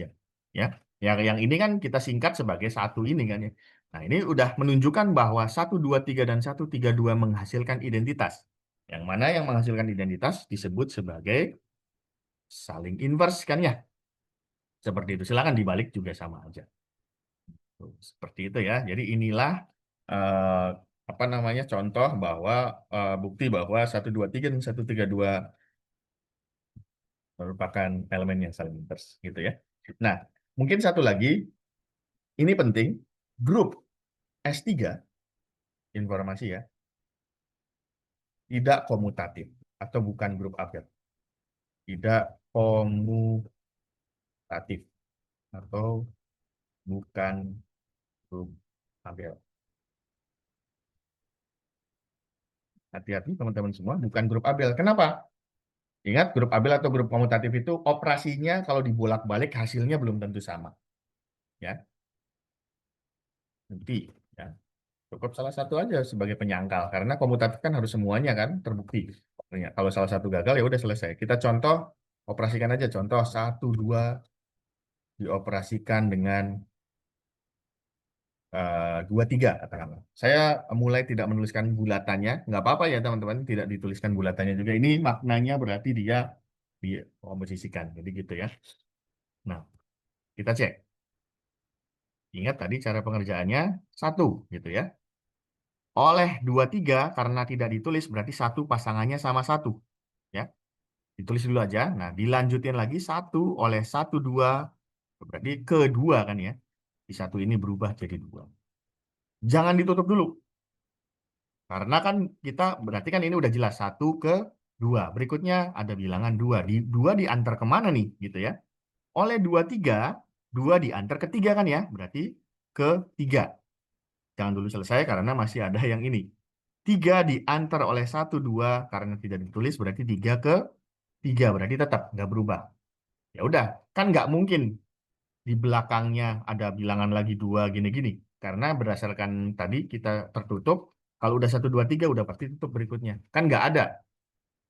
ya. Ya. Yang ini kan kita singkat sebagai satu ini kan ya. Nah, ini udah menunjukkan bahwa satu 2 3 dan satu 3 2 menghasilkan identitas. Yang mana yang menghasilkan identitas disebut sebagai saling inverse kan ya. Seperti itu. Silakan dibalik juga sama aja. Tuh, seperti itu ya. Jadi inilah eh, apa namanya contoh bahwa bukti bahwa satu 2 3 dan satu 3 2 merupakan elemen yang saling inverse gitu ya. Nah, mungkin satu lagi ini penting, grup S3 informasi ya, tidak komutatif atau bukan grup Abel. Tidak komutatif atau bukan grup Abel. Hati-hati teman-teman semua, bukan grup Abel. Kenapa? Ingat, grup Abel atau grup komutatif itu operasinya kalau dibolak-balik hasilnya belum tentu sama. Ya, nanti ya. Cukup salah satu aja sebagai penyangkal karena komutatif kan harus semuanya kan terbukti. Pokoknya kalau salah satu gagal ya udah selesai. Kita contoh operasikan aja contoh satu 2 dioperasikan dengan 2 3 katakanlah. Saya mulai tidak menuliskan bulatannya, nggak apa-apa ya teman-teman, tidak dituliskan bulatannya juga. Ini maknanya berarti dia dikomposisikan, jadi gitu ya. Nah, kita cek. Ingat tadi cara pengerjaannya satu gitu ya. Oleh 2 3 karena tidak ditulis berarti satu pasangannya sama satu ya. Ditulis dulu aja. Nah, dilanjutin lagi satu oleh satu 2 berarti kedua kan ya. Di satu ini berubah jadi dua. Jangan ditutup dulu. Karena kan kita berarti kan ini udah jelas satu ke dua. Berikutnya ada bilangan dua. Dua diantar kemana nih gitu ya? Oleh dua tiga, dua diantar ke tiga kan ya? Berarti ke tiga. Jangan dulu selesai karena masih ada yang ini. Tiga diantar oleh satu dua karena tidak ditulis berarti tiga ke tiga berarti tetap nggak berubah. Ya udah kan nggak mungkin di belakangnya ada bilangan lagi dua gini-gini karena berdasarkan tadi kita tertutup kalau udah satu dua tiga udah pasti tutup berikutnya kan nggak ada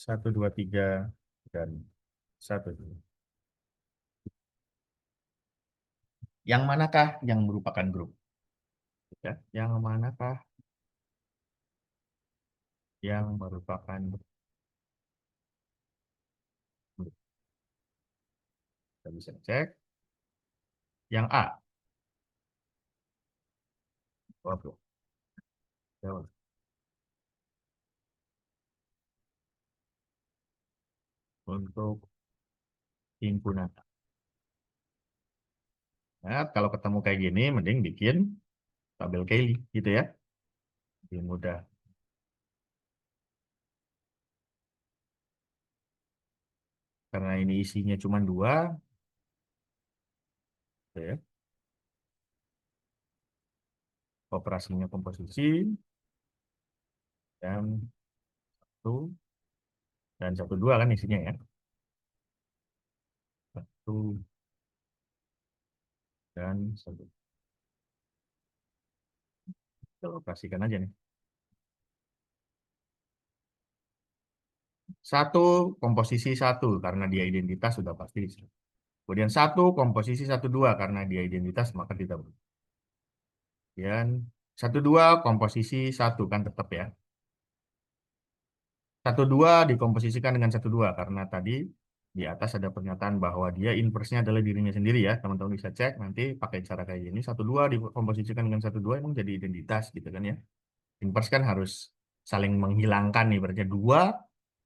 1, 2, 3, dan 1, 2. Yang manakah yang merupakan grup? Ya, yang manakah yang merupakan grup? Kita bisa cek. Yang A. Oke. Jawab. Untuk himpunan. Nah, kalau ketemu kayak gini, mending bikin tabel Kelly, gitu ya. Lebih mudah. Karena ini isinya cuma 2, gitu ya. Operasinya komposisi, dan 1, dan 1, 2 kan isinya ya. 1, dan 1. Kita operasikan aja nih. 1, komposisi 1, karena dia identitas sudah pasti. Kemudian 1, komposisi 1, 2, karena dia identitas maka tidak. Kemudian 1, 2, komposisi 1, kan tetap ya. 1, 2 dikomposisikan dengan 1, 2, karena tadi di atas ada pernyataan bahwa dia inversnya adalah dirinya sendiri ya. Teman-teman bisa cek nanti pakai cara kayak gini. 1, 2 dikomposisikan dengan 1, 2 emang jadi identitas gitu kan ya. Inverse kan harus saling menghilangkan nih. Berarti 2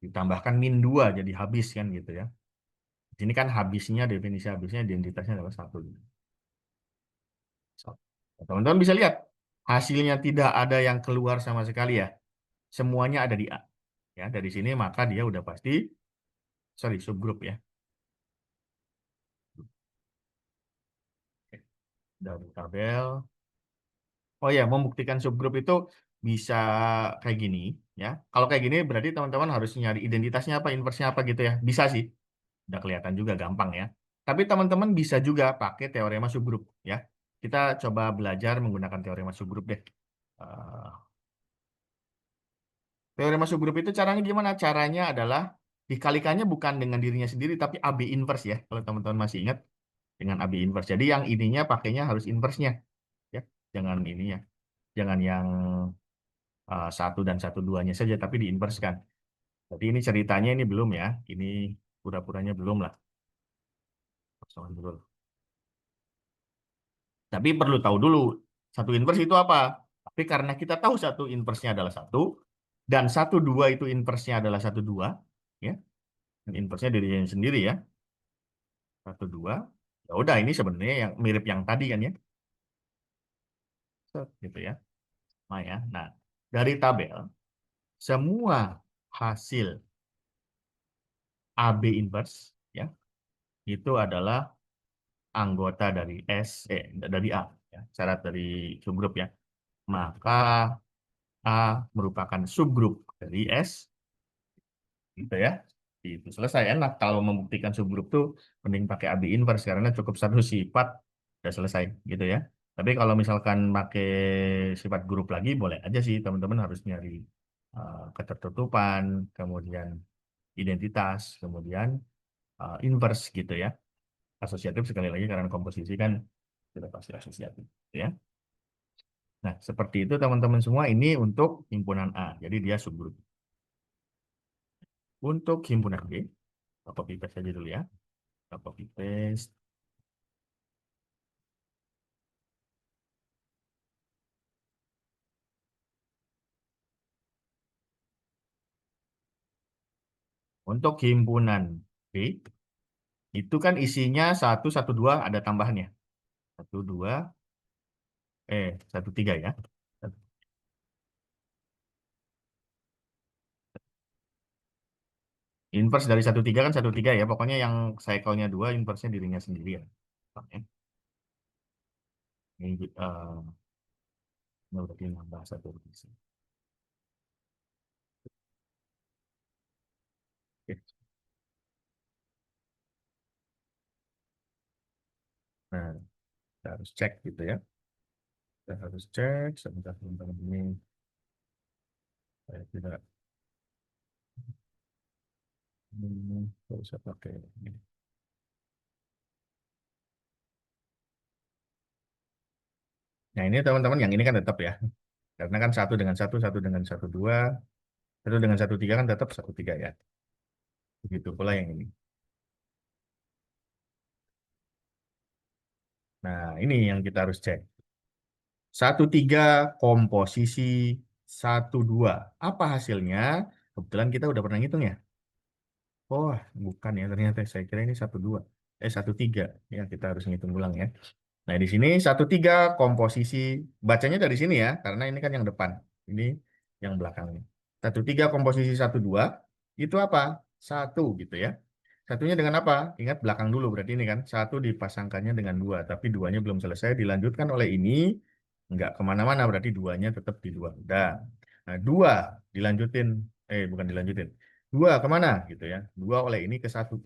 ditambahkan min 2 jadi habis kan gitu ya. Ini kan habisnya, definisi habisnya identitasnya adalah 1. Teman-teman bisa lihat hasilnya tidak ada yang keluar sama sekali ya. Semuanya ada di A. Ya, dari sini maka dia udah pasti subgrup ya. Oke, dari tabel. Oh ya, membuktikan subgrup itu bisa kayak gini ya. Kalau kayak gini berarti teman-teman harus nyari identitasnya apa, inversnya apa gitu ya. Bisa sih. Udah kelihatan juga gampang ya. Tapi teman-teman bisa juga pakai teorema subgrup ya. Kita coba belajar menggunakan teorema subgrup deh. Eh, Teorema subgrup itu caranya gimana? Caranya adalah dikalikannya bukan dengan dirinya sendiri, tapi AB inverse ya. Kalau teman-teman masih ingat dengan AB inverse. Jadi yang ininya pakainya harus inverse-nya. Ya. Jangan ininya. Jangan yang 1 dan 1, 2-nya saja, tapi diinverskan. Jadi ini ceritanya ini belum ya. Ini pura-puranya belum lah. Kosongan dulu. Tapi perlu tahu dulu, 1 inverse itu apa? Tapi karena kita tahu 1 inverse-nya adalah 1, dan 1, 2 itu inverse-nya adalah 1, 2, ya. Inverse-nya dirinya sendiri ya. 1, 2. Ya udah ini sebenarnya yang mirip yang tadi kan ya. Set, gitu ya. Nah, ya. Nah, dari tabel semua hasil AB inverse ya itu adalah anggota dari dari A ya, syarat dari subgrup ya. Maka A merupakan subgrup dari S gitu ya. Itu selesai enak kalau membuktikan subgrup tuh mending pakai AB inverse karena cukup satu sifat udah selesai gitu ya. Tapi kalau misalkan pakai sifat grup lagi boleh aja sih teman-teman harus nyari ketertutupan, kemudian identitas, kemudian inverse gitu ya. Asosiatif sekali lagi karena komposisi kan sudah pasti asosiatif ya. Nah, seperti itu teman-teman semua ini untuk himpunan A. Jadi dia subgrup. Untuk himpunan B, kita copy paste aja dulu ya. Kita copy paste. Untuk himpunan B, itu kan isinya 1, 1, 2 ada tambahannya. 1, 2, 1, 3 ya. Inverse dari 1, 3 kan 1, 3 ya. Pokoknya yang cycle-nya 2, inverse-nya dirinya sendiri ya. Oke. Ini berarti nambah 1 divisi. Oke. Nah, kita harus cek gitu ya. Kita harus cek sebentar teman-teman ini saya tidak Nggak usah pakai ini. Nah ini teman-teman yang ini kan tetap ya. Karena kan satu dengan satu dua, satu dengan satu tiga kan tetap satu tiga ya. Begitu pula yang ini. Nah ini yang kita harus cek. Satu tiga komposisi satu dua. Apa hasilnya? Kebetulan kita udah pernah ngitung ya. Oh, bukan ya ternyata. Saya kira ini satu dua. Satu tiga. Ya kita harus ngitung ulang ya. Nah di sini satu tiga komposisi. Bacanya dari sini ya, karena ini kan yang depan. Ini yang belakangnya. Satu tiga komposisi satu dua. Itu apa? Satu gitu ya. Satunya dengan apa? Ingat belakang dulu berarti ini kan. Satu dipasangkannya dengan dua. Tapi duanya belum selesai. Dilanjutkan oleh ini. Nggak kemana-mana. Berarti duanya tetap di dua. Udah. Nah dua dilanjutin. Bukan dilanjutin. Dua kemana gitu ya. Dua oleh ini ke satu.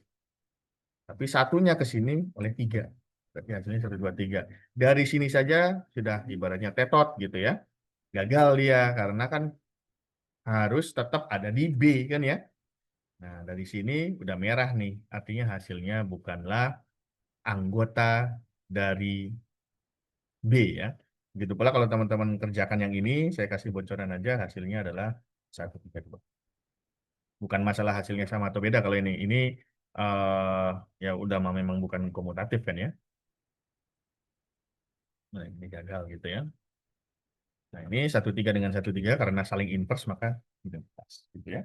Tapi satunya ke sini oleh tiga. Berarti hasilnya satu, dua, tiga. Dari sini saja sudah ibaratnya tetot gitu ya. Gagal dia karena kan harus tetap ada di B kan ya. Nah, dari sini udah merah nih. Artinya hasilnya bukanlah anggota dari B ya. Begitu pula kalau teman-teman kerjakan yang ini, saya kasih bocoran aja hasilnya adalah 132. Bukan masalah hasilnya sama atau beda kalau ini. Ini ya udah memang bukan komutatif kan ya. Nah, ini gagal gitu ya. Nah, ini satu tiga dengan satu tiga karena saling inverse maka tidak pas gitu ya.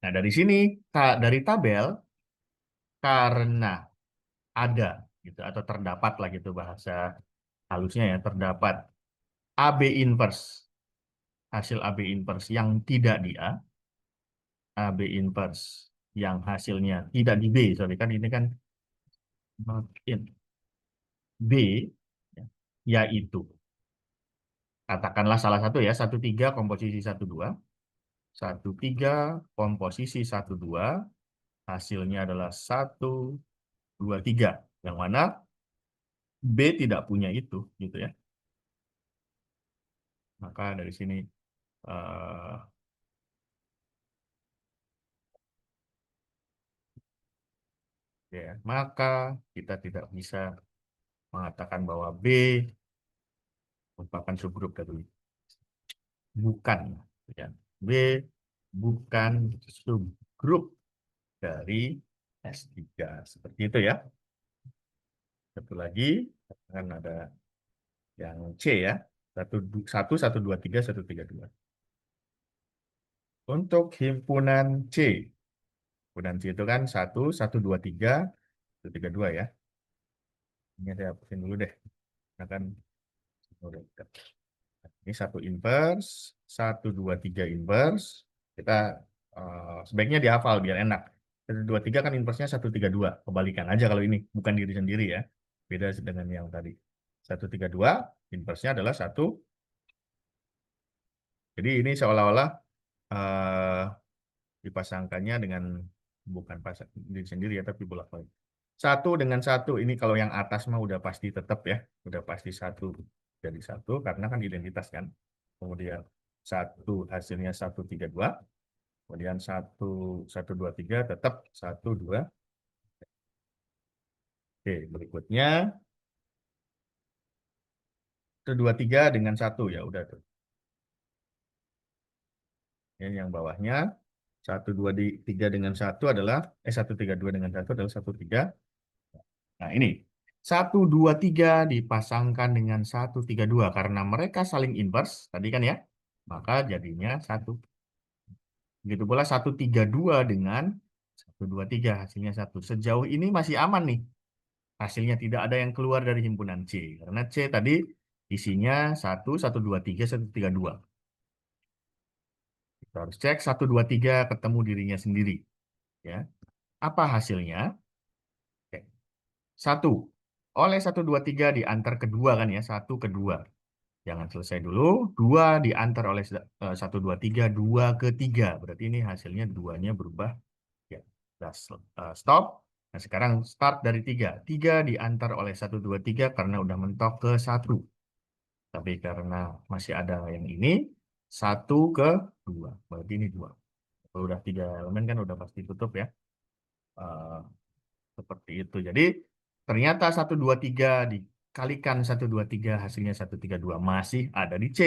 Nah, dari sini dari tabel karena ada gitu atau terdapat lah gitu bahasa halusnya ya, terdapat AB inverse, hasil AB inverse yang tidak di A, AB inverse yang hasilnya tidak di B, sorry kan ini kan not in B ya, yaitu katakanlah salah satu ya, satu tiga komposisi satu dua, satu tiga komposisi satu dua, hasilnya adalah satu, dua, tiga. Yang mana B tidak punya itu, gitu ya. Maka dari sini, eh, ya, maka kita tidak bisa mengatakan bahwa B merupakan subgrup dari bukan, ya. B bukan subgrup dari S3. Seperti itu ya. Satu lagi, kan ada yang C ya. Satu, satu, dua, tiga, satu, tiga, dua. Untuk himpunan C, himpunan C itu kan satu, satu, dua, tiga, satu, tiga, dua ya. Ini saya hapusin dulu deh. Nah, kan udah dekat. Ini satu inverse, satu, dua, tiga inverse. Kita sebaiknya dihafal biar enak. Satu, dua, tiga kan inverse-nya satu, tiga, dua. Kebalikan aja kalau ini, bukan diri sendiri ya. Beda dengan yang tadi. Satu, tiga, dua, inverse-nya adalah satu. Jadi ini seolah-olah eh, dipasangkannya dengan bukan pasang diri sendiri ya, tapi bolak-balik. Satu dengan satu, ini kalau yang atas mah udah pasti tetap ya, udah pasti satu jadi satu karena kan identitas kan. Kemudian satu hasilnya satu tiga dua, kemudian satu satu dua tiga tetap satu dua. Oke, berikutnya satu dua tiga dengan satu ya udah tuh. Ini yang bawahnya satu dua tiga dengan satu adalah satu tiga dua dengan satu adalah satu tiga. Nah, ini satu 2 3 dipasangkan dengan satu 3 2 karena mereka saling inverse tadi kan ya. Maka jadinya satu. Begitu pula satu 3 2 dengan satu 2 3 hasilnya satu. Sejauh ini masih aman nih. Hasilnya tidak ada yang keluar dari himpunan C. Karena C tadi isinya satu satu 2 3 1 3 2. Kita harus cek satu 2 3 ketemu dirinya sendiri. Ya. Apa hasilnya? Oke. Satu. Oleh satu 2 3 diantar kedua kan ya. Satu kedua. Jangan selesai dulu. Dua diantar oleh satu, dua, tiga, dua ke tiga. Berarti ini hasilnya duanya berubah. Ya, udah stop. Nah, sekarang start dari tiga. Tiga diantar oleh satu, dua, tiga karena udah mentok ke satu. Tapi karena masih ada yang ini, satu ke dua. Berarti ini dua. Kalau udah tiga elemen kan udah pasti tutup ya. Eh, seperti itu. Jadi ternyata 123 dikalikan 123 hasilnya 132 masih ada di C.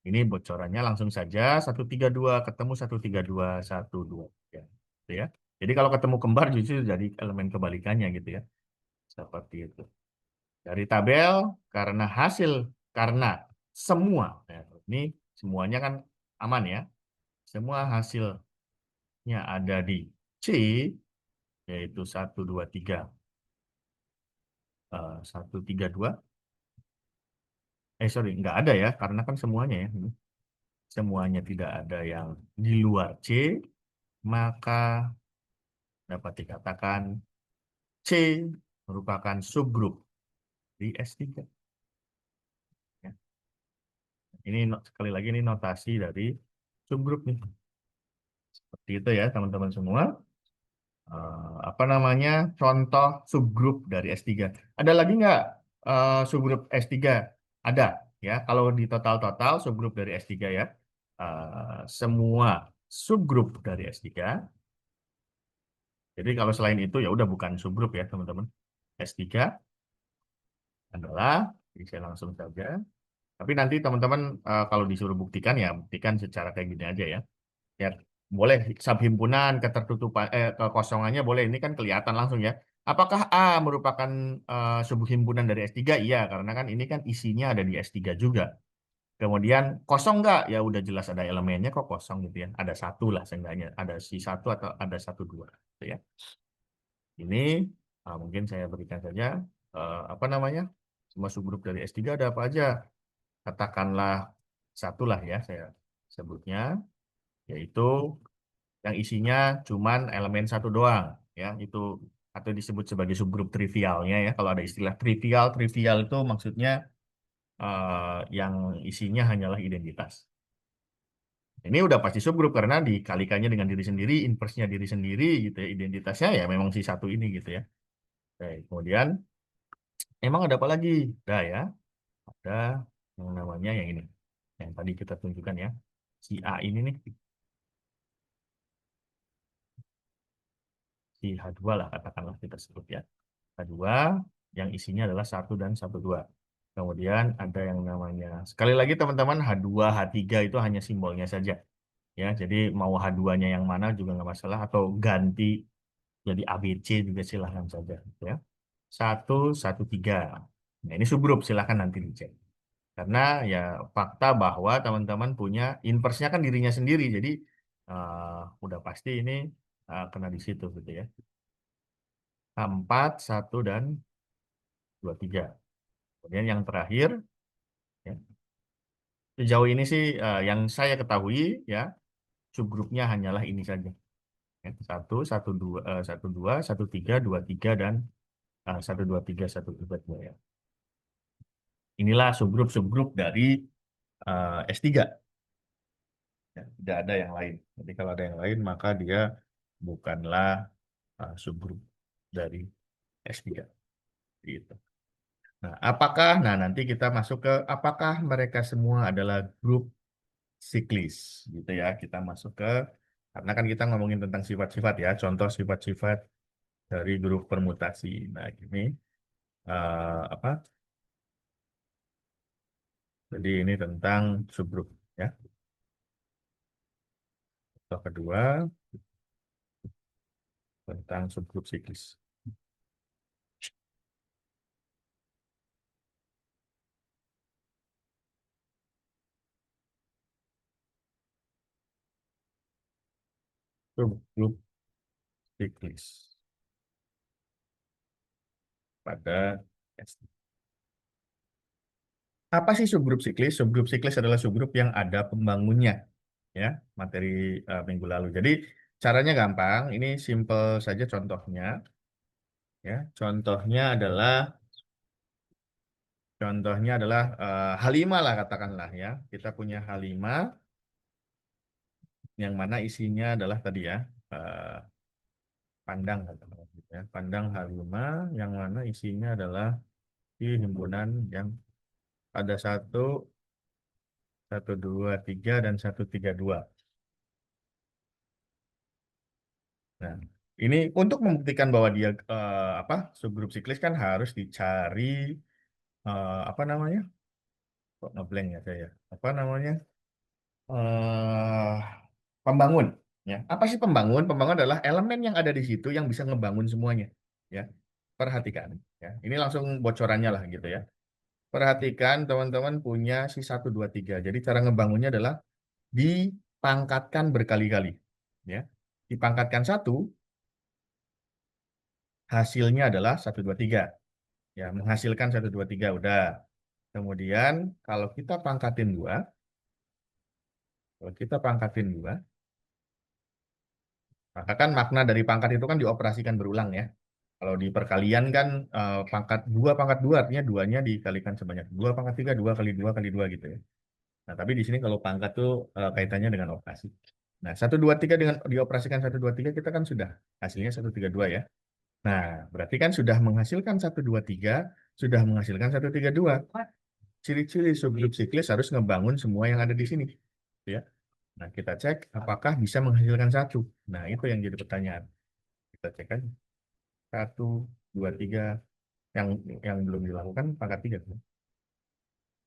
Ini bocorannya langsung saja 132 ketemu 132 12 ya. Gitu ya. Jadi kalau ketemu kembar justru jadi elemen kebalikannya gitu ya. Seperti itu. Dari tabel karena semua ya, ini semuanya kan aman ya. Semua hasilnya ada di C yaitu 123 132 sorry nggak ada ya karena kan semuanya ya semuanya tidak ada yang di luar C maka dapat dikatakan C merupakan subgrup di S3 ya. Ini sekali lagi ini notasi dari subgrup nih seperti itu ya teman-teman semua. Apa namanya contoh subgrup dari S3 ada lagi nggak subgrup S3 ada ya kalau di total subgrup dari S3 ya. Semua subgrup dari S3. Jadi kalau selain itu ya udah bukan subgrup ya teman-teman. S3 adalah, jadi saya langsung saja. Tapi nanti teman-teman kalau disuruh buktikan ya buktikan secara kayak gini aja ya. Ya boleh subhimpunan ketertutupan kekosongannya boleh ini kan kelihatan langsung ya. Apakah A merupakan subhimpunan dari S3? Iya, karena kan ini kan isinya ada di S3 juga. Kemudian kosong nggak? Ya udah jelas ada elemennya kok kosong gitu ya. Ada satu lah seenggaknya. Ada si satu atau ada satu dua. Gitu ya. Ini mungkin saya berikan saja apa namanya semua subgrup dari S3 ada apa aja. Katakanlah satu lah ya saya sebutnya, yaitu yang isinya cuman elemen satu doang ya itu atau disebut sebagai subgrup trivialnya ya. Kalau ada istilah trivial itu maksudnya yang isinya hanyalah identitas. Ini udah pasti subgrup karena dikalikannya dengan diri sendiri, inversenya diri sendiri gitu ya. Identitasnya ya memang si satu ini gitu ya. Oke, kemudian emang ada apa lagi? Ada ya, ada yang namanya yang ini. Yang tadi kita tunjukkan ya. Si A ini nih, si H2 lah katakanlah kita sebut ya. H2 yang isinya adalah satu dan satu dua. Kemudian ada yang namanya, sekali lagi teman-teman H2, H3 itu hanya simbolnya saja. Ya, jadi mau H2-nya yang mana juga nggak masalah atau ganti jadi ABC juga silahkan saja ya. Satu, satu, tiga. Nah, ini subgrup silahkan nanti dicek. Karena ya fakta bahwa teman-teman punya inversnya kan dirinya sendiri. Jadi udah pasti ini kena di situ gitu ya. Empat, satu, dan dua, tiga. Kemudian yang terakhir, ya, sejauh ini sih yang saya ketahui ya subgrupnya hanyalah ini saja. Ya, satu, satu, dua, satu, tiga, dua, tiga, dan satu, dua, tiga, satu, dua, dua ya. Inilah subgrup-subgrup dari S3. Ya, tidak ada yang lain. Jadi kalau ada yang lain maka dia bukanlah subgrup dari S3. Gitu. Nah, nanti kita masuk ke apakah mereka semua adalah grup siklis gitu ya. Kita masuk ke karena kan kita ngomongin tentang sifat-sifat ya, contoh sifat-sifat dari grup permutasi. Nah, ini apa? Jadi ini tentang subgrup ya. Contoh kedua tentang subgrup siklis. Subgrup siklis pada S. Apa sih subgrup siklis? Subgrup siklis adalah subgrup yang ada pembangunnya, ya, materi minggu lalu. Jadi caranya gampang. Ini simple saja contohnya, ya. Contohnya adalah H5 lah katakanlah ya. Kita punya H5 yang mana isinya adalah tadi ya pandang katakanlah gitu ya. Pandang H5 yang mana isinya adalah di himpunan yang ada satu, satu dua tiga dan satu tiga dua. Nah. Ini untuk membuktikan bahwa dia subgrup siklis kan harus dicari apa namanya? Kok ngeblank ya saya? Apa namanya? eh Pembangun. Ya, apa sih pembangun? Pembangun adalah elemen yang ada di situ yang bisa ngebangun semuanya. Ya, perhatikan. Ya, ini langsung bocorannya lah gitu ya. Perhatikan teman-teman punya si 1, 2, 3. Jadi cara ngebangunnya adalah dipangkatkan berkali-kali. Ya, dipangkatkan 1, hasilnya adalah 1, 2, 3. Ya, menghasilkan 1, 2, 3 udah. Kemudian kalau kita pangkatin 2, maka kan makna dari pangkat itu kan dioperasikan berulang ya. Kalau di perkalian kan pangkat dua artinya duanya dikalikan sebanyak 2 pangkat 3, 2 kali 2 kali 2 gitu ya. Nah, tapi di sini kalau pangkat tuh kaitannya dengan operasi. Nah, 1, 2, 3 dengan dioperasikan 1, 2, 3 kita kan sudah hasilnya 1, 3, 2 ya. Nah, berarti kan sudah menghasilkan 1, 2, 3, sudah menghasilkan 1, 3, 2. Ciri-ciri subgrup siklis harus ngebangun semua yang ada di sini. Ya. Nah, kita cek apakah bisa menghasilkan 1. Nah, itu yang jadi pertanyaan. Kita cek aja. 1, 2, 3. Yang belum dilakukan pangkat 3.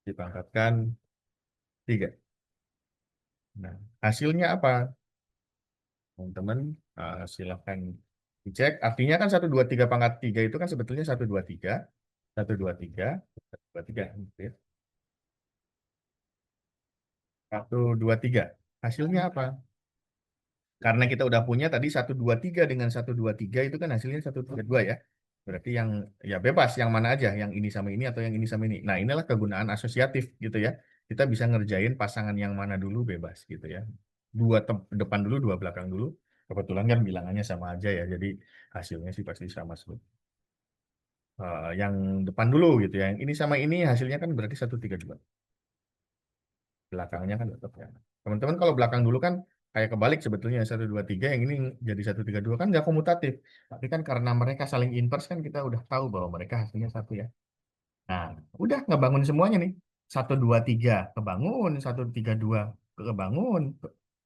Dipangkatkan 3. Nah, hasilnya apa? Teman-teman silahkan dicek. Artinya kan 1, 2, 3 pangkat 3 itu kan sebetulnya 1, 2, 3. 1, 2, 3. 1, 2, 3. Gitu ya. 1, 2, 3. Hasilnya apa? Karena kita udah punya tadi 1, 2, 3 dengan 1, 2, 3 itu kan hasilnya 1, 3, 2 ya. Berarti yang ya bebas yang mana aja, yang ini sama ini atau yang ini sama ini. Nah, inilah kegunaan asosiatif gitu ya. Kita bisa ngerjain pasangan yang mana dulu bebas gitu ya. Depan dulu, 2 belakang dulu. Kebetulan kan bilangannya sama aja ya. Jadi hasilnya sih pasti sama semua. Yang depan dulu gitu ya. Yang ini sama ini hasilnya kan berarti 1, 3, 2. Belakangnya kan tetap ya. Teman-teman kalau belakang dulu kan kayak kebalik sebetulnya 1, 2, 3 yang ini jadi 1, 3, 2 kan nggak komutatif. Tapi kan karena mereka saling invers kan kita udah tahu bahwa mereka hasilnya 1 ya. Nah, udah ngebangun semuanya nih. 1, 2, 3 kebangun, 1, 3, 2 kebangun.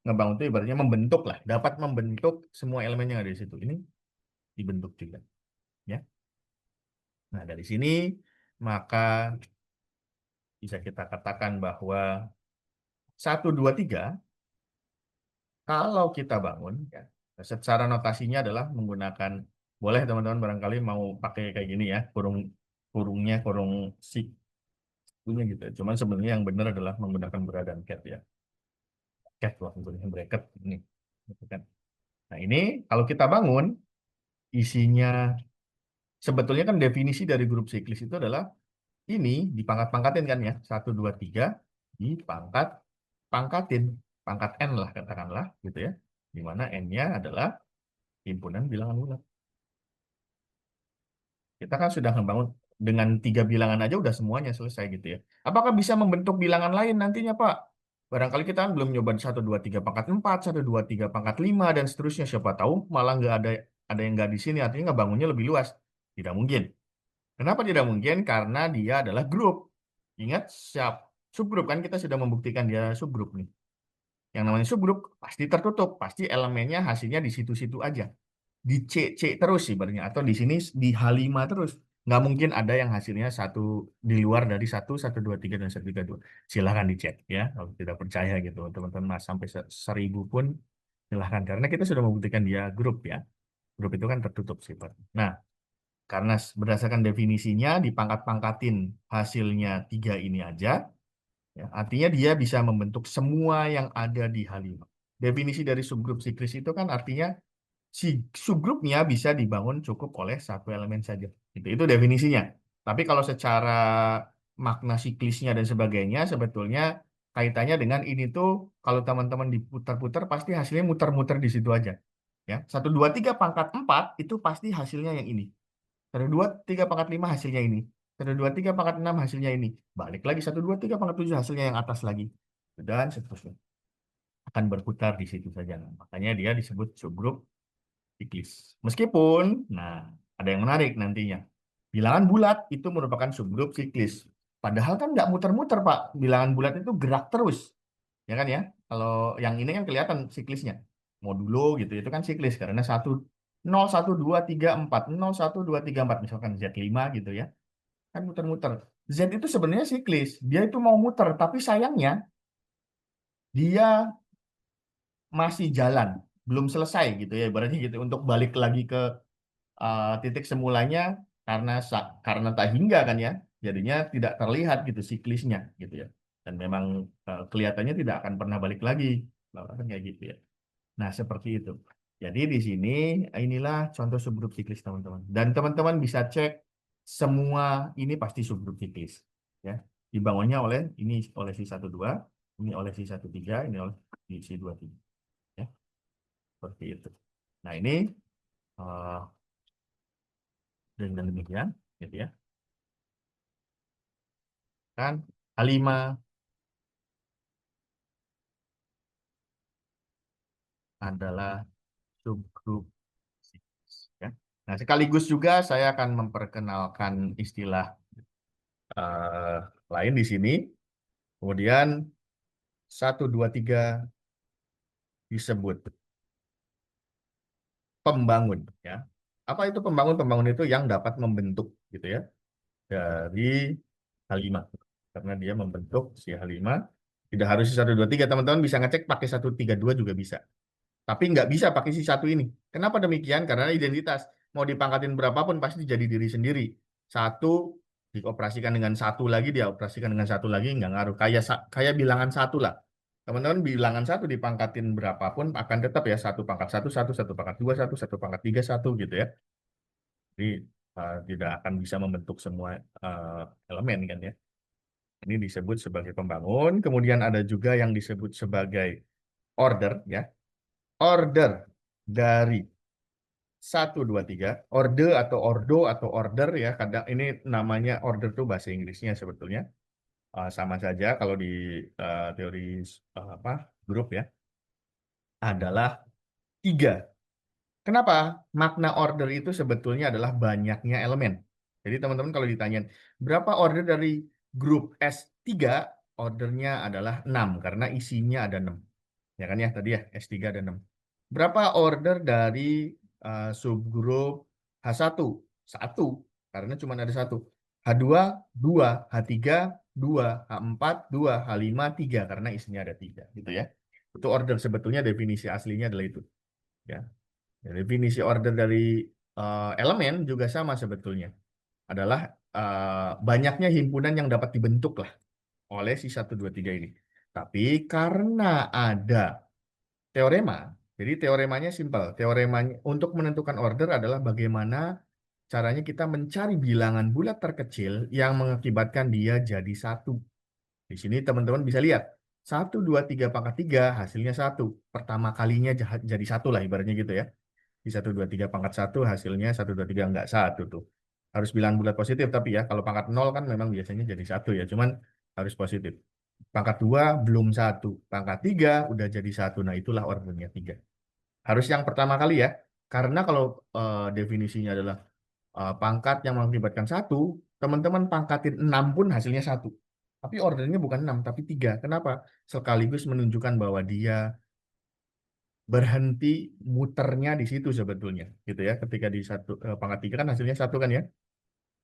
Ngebangun itu ibaratnya membentuk lah, dapat membentuk semua elemen yang ada di situ. Ini dibentuk juga, ya. Nah, dari sini maka bisa kita katakan bahwa 1, 2, 3 kalau kita bangun, ya, secara notasinya adalah menggunakan, boleh teman-teman barangkali mau pakai kayak gini ya, kurungnya kurung si punya gitu. Cuman sebenarnya yang benar adalah menggunakan bra dan cat ya. Cat lah tentunya bracket ini. Gitu kan. Nah ini kalau kita bangun, isinya sebetulnya kan definisi dari grup siklis itu adalah ini dipangkat-pangkatin kan ya. 1, 2, 3 dipangkat pangkatin. Pangkat N lah katakanlah gitu ya. Di mana N-nya adalah himpunan bilangan bulat. Kita kan sudah membangun dengan 3 bilangan aja udah semuanya selesai gitu ya. Apakah bisa membentuk bilangan lain nantinya, Pak? Barangkali kita kan belum nyoba 1, 2, 3 pangkat 4, 1, 2, 3 pangkat 5 dan seterusnya. Siapa tahu malah nggak ada yang nggak di sini, artinya ngebangunnya lebih luas. Tidak mungkin. Kenapa tidak mungkin? Karena dia adalah grup. Ingat, subgrup kan kita sudah membuktikan dia subgrup nih. Yang namanya subgrup pasti tertutup, pasti elemennya hasilnya di situ-situ aja. Di C terus sih ibaratnya, atau di sini di H5 terus. Nggak mungkin ada yang hasilnya di luar dari 1, 1, 2, 3 dan 1, 3, 2. Silahkan dicek ya, kalau tidak percaya gitu. Teman-teman mas sampai 1.000 pun silahkan. Karena kita sudah membuktikan dia grup ya. Grup itu kan tertutup sifat. Nah, karena berdasarkan definisinya dipangkat-pangkatin hasilnya 3 ini aja, ya, artinya dia bisa membentuk semua yang ada di H5. Definisi dari subgrup siklis itu kan artinya si subgrupnya bisa dibangun cukup oleh 1 elemen saja. Itu definisinya. Tapi kalau secara makna siklisnya dan sebagainya, sebetulnya kaitannya dengan ini tuh kalau teman-teman diputar-putar pasti hasilnya muter-muter di situ aja. Ya, 1, 2, 3 pangkat 4 itu pasti hasilnya yang ini. 1, 2, 3 pangkat 5 hasilnya ini. 1, 2, 3 pangkat 6 hasilnya ini. Balik lagi 1, 2, 3 pangkat 7 hasilnya yang atas lagi. Dan seterusnya. Akan berputar di situ saja. Makanya dia disebut subgrup siklis. Meskipun, nah, ada yang menarik nantinya. Bilangan bulat itu merupakan subgrup siklis. Padahal kan nggak muter-muter, Pak. Bilangan bulat itu gerak terus. Ya kan ya? Kalau yang ini kan kelihatan siklisnya. Modulo gitu, itu kan siklis. Karena 0, 1, 2, 3, 4. 0, 1, 2, 3, 4. Misalkan Z5 gitu ya. Kan muter-muter. Z itu sebenarnya siklis. Dia itu mau muter, tapi sayangnya dia masih jalan. Belum selesai gitu ya. Berarti gitu. Untuk balik lagi ke titik semulanya karena tak hingga kan ya. Jadinya tidak terlihat gitu siklisnya gitu ya. Dan memang kelihatannya tidak akan pernah balik lagi. Kan kayak gitu ya. Nah, seperti itu. Jadi di sini inilah contoh subgrup siklis teman-teman. Dan teman-teman bisa cek semua ini pasti subgrup siklis ya. Dibangunnya oleh ini oleh si 12, ini oleh si 13, ini oleh si 23 ya. Seperti itu. Nah, ini eh, dengan demikian gitu ya. Kan A5 adalah subgrup siklis ya. Nah, sekaligus juga saya akan memperkenalkan istilah eh, lain di sini. Kemudian 1, 2, 3 disebut pembangun ya. Apa itu pembangun? Pembangun itu yang dapat membentuk gitu ya dari H5. Karena dia membentuk si H5. Tidak harus si 1, 2, 3. Teman-teman bisa ngecek pakai 1, 3, 2 juga bisa. Tapi nggak bisa pakai si satu ini. Kenapa demikian? Karena identitas. Mau dipangkatin berapapun pasti jadi diri sendiri. Satu dioperasikan dengan satu lagi, dioperasikan dengan satu lagi, nggak ngaruh. Kayak bilangan satu lah. Teman-teman bilangan satu dipangkatin berapapun akan tetap ya satu pangkat satu, satu, satu pangkat dua, satu, satu pangkat tiga, satu gitu ya. Jadi tidak akan bisa membentuk semua eh, elemen kan ya. Ini disebut sebagai pembangun. Kemudian ada juga yang disebut sebagai order ya. Order dari 1, 2, 3, orde atau ordo atau order ya. Kadang ini namanya order tuh bahasa Inggrisnya sebetulnya. Sama saja kalau di teori apa grup ya adalah 3. Kenapa? Makna order itu sebetulnya adalah banyaknya elemen. Jadi teman-teman kalau ditanyain berapa order dari grup S3, ordernya adalah 6 karena isinya ada 6. Ya kan ya tadi ya S3 ada 6. Berapa order dari subgrup H1? 1 karena cuma ada satu. H2 2, H3 2, H4 2, H5 3 karena isinya ada 3 gitu ya. Itu order sebetulnya definisi aslinya adalah itu ya. Ya, definisi order dari elemen juga sama sebetulnya. Adalah banyaknya himpunan yang dapat dibentuk lah oleh si 1, 2, 3 ini. Tapi karena ada teorema, jadi teoremanya simpel. Teoremanya untuk menentukan order adalah bagaimana caranya kita mencari bilangan bulat terkecil yang mengakibatkan dia jadi satu. Di sini teman-teman bisa lihat. 1, 2, 3 pangkat 3 hasilnya satu. Pertama kalinya jadi satu lah ibaratnya gitu ya. Di 1, 2, 3 pangkat satu hasilnya 1, 2, 3 enggak satu tuh. Harus bilang bulat positif tapi ya kalau pangkat 0 kan memang biasanya jadi satu ya. Cuman harus positif. Pangkat 2 belum satu. Pangkat 3 udah jadi satu. Nah itulah ordernya 3. Harus yang pertama kali ya. Karena kalau definisinya adalah pangkat yang mengakibatkan satu, teman-teman pangkatin 6 pun hasilnya satu. Tapi ordernya bukan 6 tapi 3. Kenapa? Sekaligus menunjukkan bahwa dia berhenti muternya di situ sebetulnya gitu ya ketika di pangkat 3 kan hasilnya satu kan ya.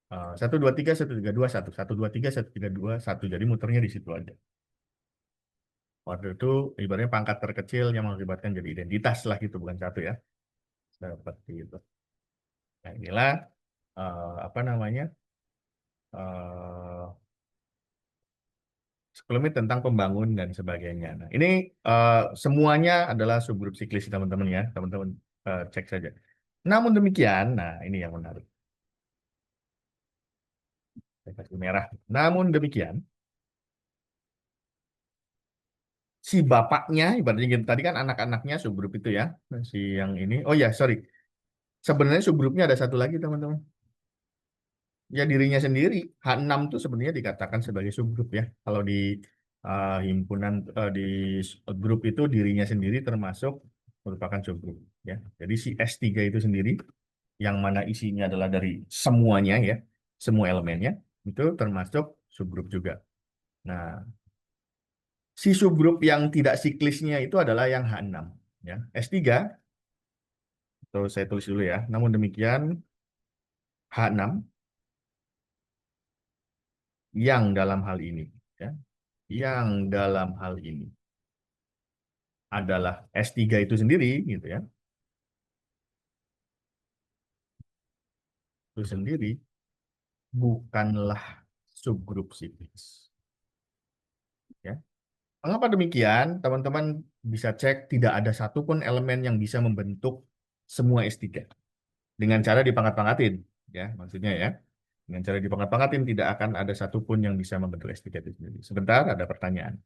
1, 2, 3 1, 3, 2 1 1, 2, 3 1, 3, 2 1 jadi muternya di situ aja. Order itu ibaratnya pangkat terkecil yang mengakibatkan jadi identitas lah gitu bukan satu ya seperti itu. Nah inilah apa namanya uh, sekelumit tentang pembangun dan sebagainya. Nah ini semuanya adalah subgrup siklis teman-teman ya teman-teman cek saja. Namun demikian, nah ini yang menarik. Saya kasih merah. Namun demikian, si bapaknya, ibaratnya gitu, tadi kan anak-anaknya subgrup itu ya, si yang ini. Oh ya, sorry. Sebenarnya subgrupnya ada satu lagi, teman-teman. Ya dirinya sendiri. H6 itu sebenarnya dikatakan sebagai subgrup ya. Kalau di himpunan di grup itu dirinya sendiri termasuk merupakan subgrup ya. Jadi si S3 itu sendiri yang mana isinya adalah dari semuanya ya, semua elemennya itu termasuk subgrup juga. Nah, si subgrup yang tidak siklisnya itu adalah yang H6 ya. S3 atau saya tulis dulu ya. Namun demikian, H6 yang dalam hal ini, ya, yang dalam hal ini adalah S3 itu sendiri, gitu ya, itu sendiri bukanlah subgrup siklis. Ya. Mengapa demikian? Teman-teman bisa cek tidak ada satupun elemen yang bisa membentuk semua S3 dengan cara dipangkat-pangkatin, ya, maksudnya ya. Dengan cara dipangkat-pangkatin tidak akan ada satupun yang bisa membentuk S3 itu sendiri. Sebentar, ada pertanyaan.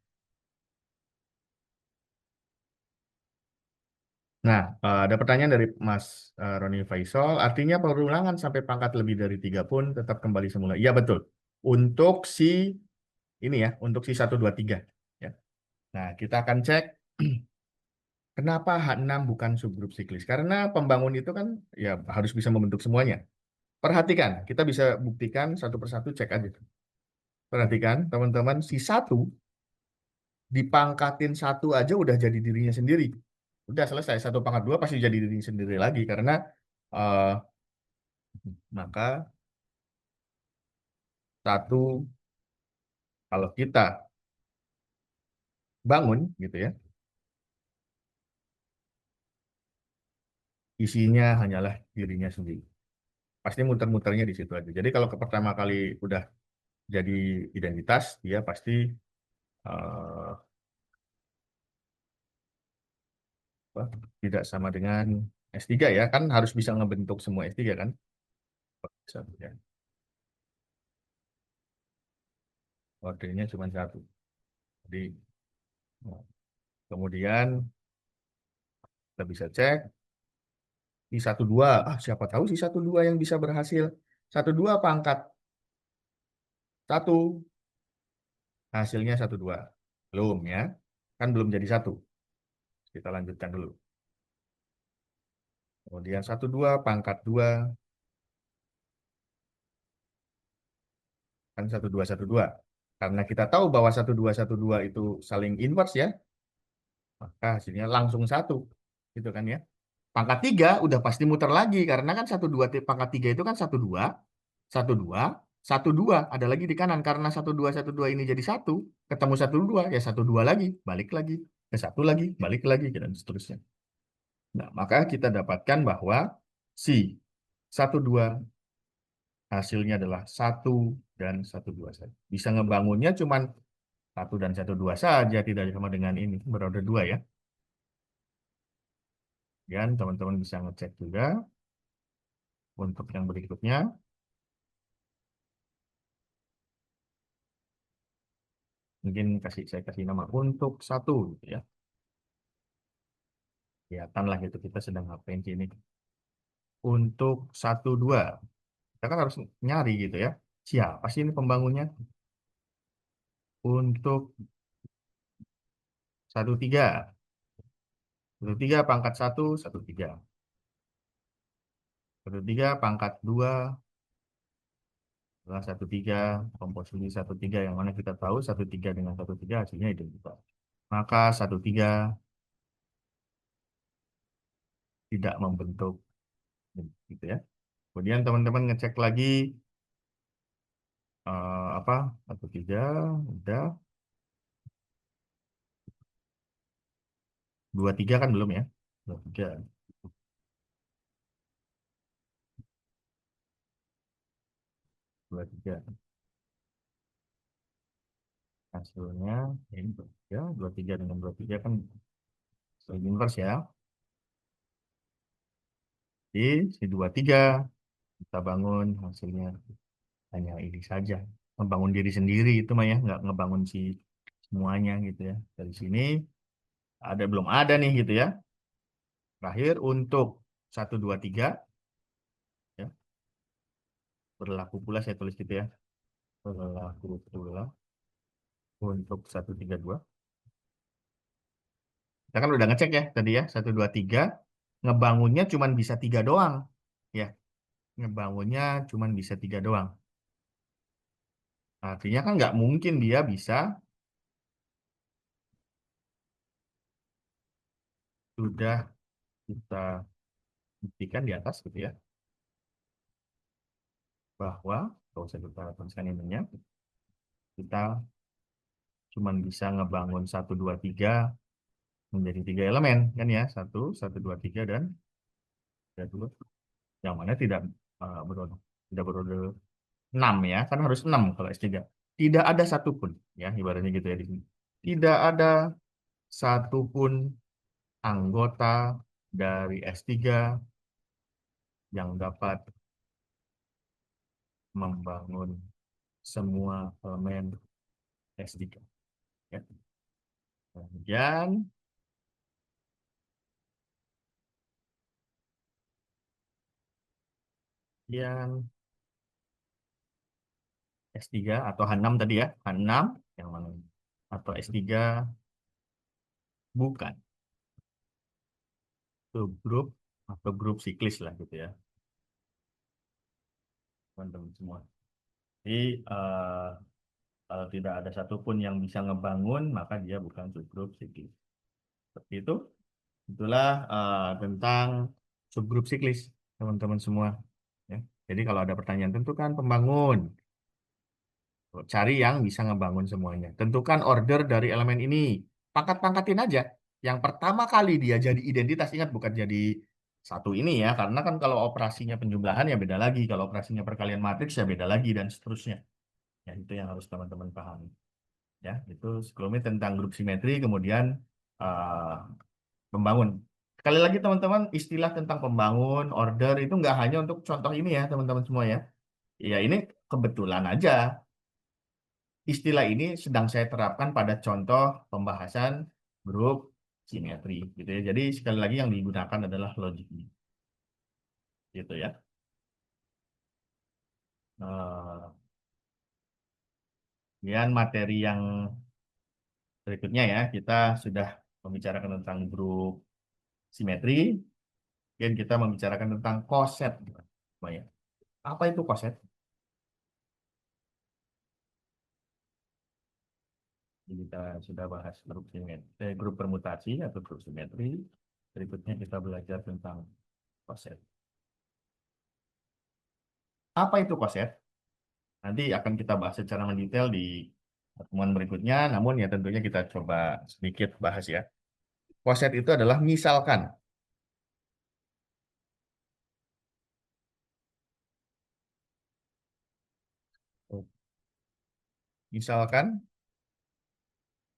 Nah, ada pertanyaan dari Mas Roni Faisal. Artinya perulangan sampai pangkat lebih dari 3 pun tetap kembali semula. Iya, betul. Untuk si ini ya, untuk si 123. Ya. Nah, kita akan cek kenapa H6 bukan subgrup siklis. Karena pembangun itu kan ya harus bisa membentuk semuanya. Perhatikan, kita bisa buktikan satu persatu, cek aja. Perhatikan, teman-teman, si satu dipangkatin satu aja udah jadi dirinya sendiri. Udah selesai, satu pangkat dua pasti jadi dirinya sendiri lagi. Karena eh, maka satu, kalau kita bangun gitu ya, isinya hanyalah dirinya sendiri. Pasti muter-muternya di situ aja. Jadi kalau ke pertama kali udah jadi identitas, dia pasti eh, apa, tidak sama dengan S3 ya. Kan harus bisa ngebentuk semua S3 kan. Bisa, ya. Ordenya cuma satu. Jadi nah, kemudian kita bisa cek di 12. Ah, siapa tahu si 12 yang bisa berhasil. 12 pangkat satu, hasilnya 12. Belum ya. Kan belum jadi satu. Kita lanjutkan dulu. Kemudian 12 pangkat 2 kan 1212. Karena kita tahu bahwa 1212 itu saling inverse ya, maka hasilnya langsung satu. Gitu kan ya. Pangkat 3 udah pasti muter lagi karena kan 12 pangkat 3 itu kan 12, 12, 12 ada lagi di kanan karena 1212 ini jadi satu, ketemu 12 ya 12 lagi, balik lagi ke satu lagi, balik lagi dan seterusnya. Nah, maka kita dapatkan bahwa si 12 hasilnya adalah satu dan 12 saja. Bisa ngebangunnya cuman satu dan 12 saja, tidak sama dengan ini berada dua ya. Dan teman-teman bisa ngecek juga untuk yang berikutnya. Mungkin saya kasih nama untuk satu gitu ya. Kelihatan lah gitu kita sedang ngapain sini. Untuk satu dua, kita kan harus nyari gitu ya. Siapa sih ini pembangunnya? Untuk satu tiga, satu tiga pangkat satu, satu tiga, satu tiga pangkat dua adalah satu tiga, komposisi satu tiga yang mana kita tahu satu tiga dengan satu tiga hasilnya identik. Maka satu tiga tidak membentuk gitu ya. Kemudian teman-teman ngecek lagi apa satu tiga udah, dua tiga kan belum ya, dua tiga, dua tiga hasilnya ini ya dua tiga dengan dua tiga kan selain inverse ya. Di si dua tiga kita bangun hasilnya hanya ini saja, membangun diri sendiri itu mah ya, nggak ngebangun si semuanya gitu ya. Dari sini ada belum ada nih gitu ya. Terakhir untuk satu dua tiga ya, berlaku pula saya tulis gitu ya, berlaku pula untuk satu tiga dua. Kita kan udah ngecek ya tadi ya, satu dua tiga ngebangunnya cuma bisa tiga doang ya, ngebangunnya cuma bisa tiga doang. Artinya kan nggak mungkin dia bisa sudah kita buktikan di atas gitu ya, bahwa kalau saya tuliskan ininya, kita cuma bisa ngebangun 1, 2, 3 menjadi 3 elemen kan ya, 1, 1, 2, 3 dan 3, 2, yang mana berorder, tidak berorder 6 ya, kan harus 6 kalau S3. Tidak ada satupun ya, ibaratnya gitu ya di sini. Tidak ada satupun anggota dari S3 yang dapat membangun semua elemen S3 ya. Kemudian yang S3 atau H6 tadi ya, H6 yang mana ini? Atau S3 bukan subgrup atau grup siklis lah gitu ya, teman-teman semua. Jadi kalau tidak ada satupun yang bisa ngebangun, maka dia bukan subgrup siklis. Seperti itu. Itulah tentang subgrup siklis, teman-teman semua. Ya. Jadi kalau ada pertanyaan, tentukan pembangun. Cari yang bisa ngebangun semuanya. Tentukan order dari elemen ini. Pangkat-pangkatin aja. Yang pertama kali dia jadi identitas, ingat bukan jadi satu ini ya. Karena kan kalau operasinya penjumlahan ya beda lagi. Kalau operasinya perkalian matriks ya beda lagi dan seterusnya. Ya, itu yang harus teman-teman pahami. Ya, itu sekelumit tentang grup simetri, kemudian eh, pembangun. Sekali lagi teman-teman, istilah tentang pembangun, order itu nggak hanya untuk contoh ini ya teman-teman semua ya. Ya ini kebetulan aja. Istilah ini sedang saya terapkan pada contoh pembahasan grup simetri gitu ya. Jadi sekali lagi yang digunakan adalah logiknya gitu ya. Eh, Kemudian materi yang berikutnya ya, kita sudah membicarakan tentang grup simetri, kemudian kita membicarakan tentang koset. Apa itu koset? Jadi kita sudah bahas grup simetri, grup permutasi atau grup simetri. Berikutnya kita belajar tentang koset. Apa itu koset? Nanti akan kita bahas secara mendetail di pertemuan berikutnya, namun ya tentunya kita coba sedikit bahas ya. Koset itu adalah misalkan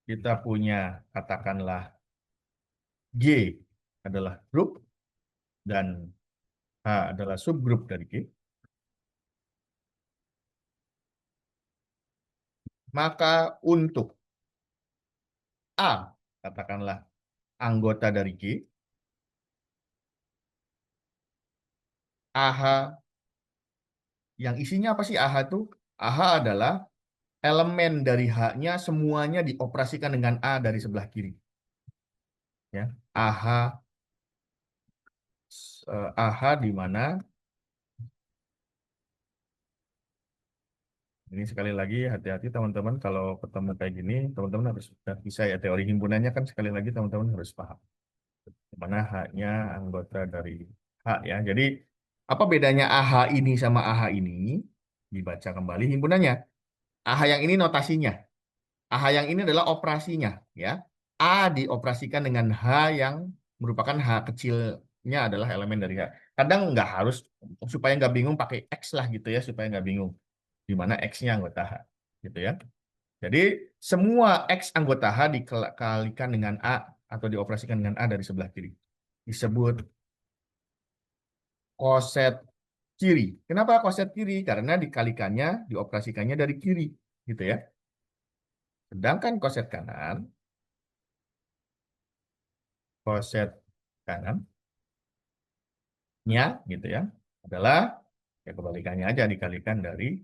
kita punya katakanlah G adalah grup dan H adalah subgrup dari G, maka untuk A katakanlah anggota dari G, AH yang isinya apa sih AH itu? AH adalah elemen dari H-nya semuanya dioperasikan dengan A dari sebelah kiri. Ya, AH AH di mana ini sekali lagi hati-hati teman-teman kalau ketemu kayak gini, teman-teman harus sudah bisa ya teori himpunannya kan sekali lagi teman-teman harus paham. Di mana H-nya anggota dari H ya. Jadi apa bedanya AH ini sama AH ini? Dibaca kembali himpunannya. AH yang ini notasinya. AH yang ini adalah operasinya ya. A dioperasikan dengan H yang merupakan H kecilnya adalah elemen dari H. Kadang nggak harus supaya nggak bingung pakai X lah gitu ya supaya nggak bingung di mana X-nya anggota H gitu ya. Jadi semua X anggota H dikalikan dengan A atau dioperasikan dengan A dari sebelah kiri. Disebut koset kiri. Kenapa koset kiri? Karena dikalikannya, dioperasikannya dari kiri gitu ya. Sedangkan koset kanannya gitu ya adalah ya kebalikannya aja dikalikan dari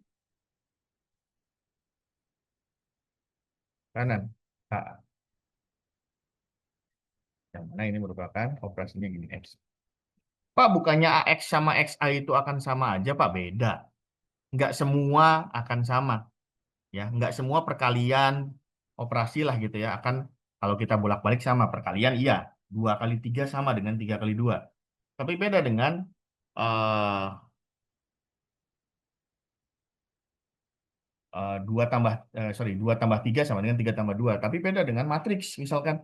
kanan A. Yang mana ini merupakan operasinya gini X. Pak, bukannya AX sama XA itu akan sama aja, Pak? Beda. Nggak semua akan sama. Ya, nggak semua perkalian operasi lah gitu ya. Akan kalau kita bolak-balik sama perkalian, iya. 2 kali 3 sama dengan 3 kali 2. Tapi beda dengan eh 2 tambah 3 sama dengan 3 tambah 2. Tapi beda dengan matriks. Misalkan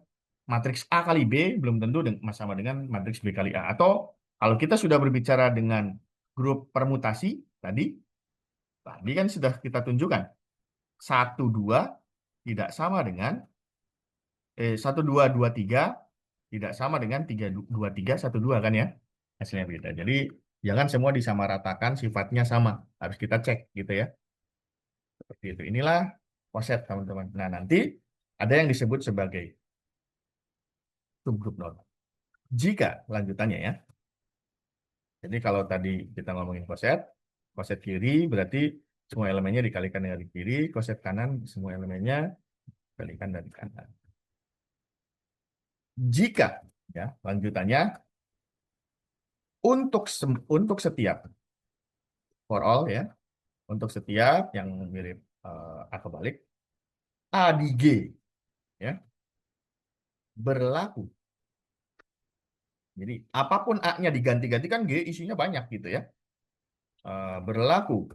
matriks A kali B belum tentu sama dengan matriks B kali A. Atau kalau kita sudah berbicara dengan grup permutasi tadi kan sudah kita tunjukkan 1 2 tidak sama dengan 1 2 2 3 tidak sama dengan 3 2 3 1 2 kan ya, hasilnya beda. Jadi jangan semua disamaratakan sifatnya sama, harus kita cek gitu ya, seperti itu. Inilah koset teman-teman. Nah, nanti ada yang disebut sebagai subgrup normal jika lanjutannya ya. Jadi kalau tadi kita ngomongin koset, koset kiri berarti semua elemennya dikalikan dari kiri, koset kanan semua elemennya dikalikan dari kanan. Jika ya lanjutannya untuk setiap for all ya, untuk setiap yang mirip A kebalik, A di G ya berlaku. Jadi apapun A-nya diganti-ganti kan G isinya banyak gitu ya. Berlaku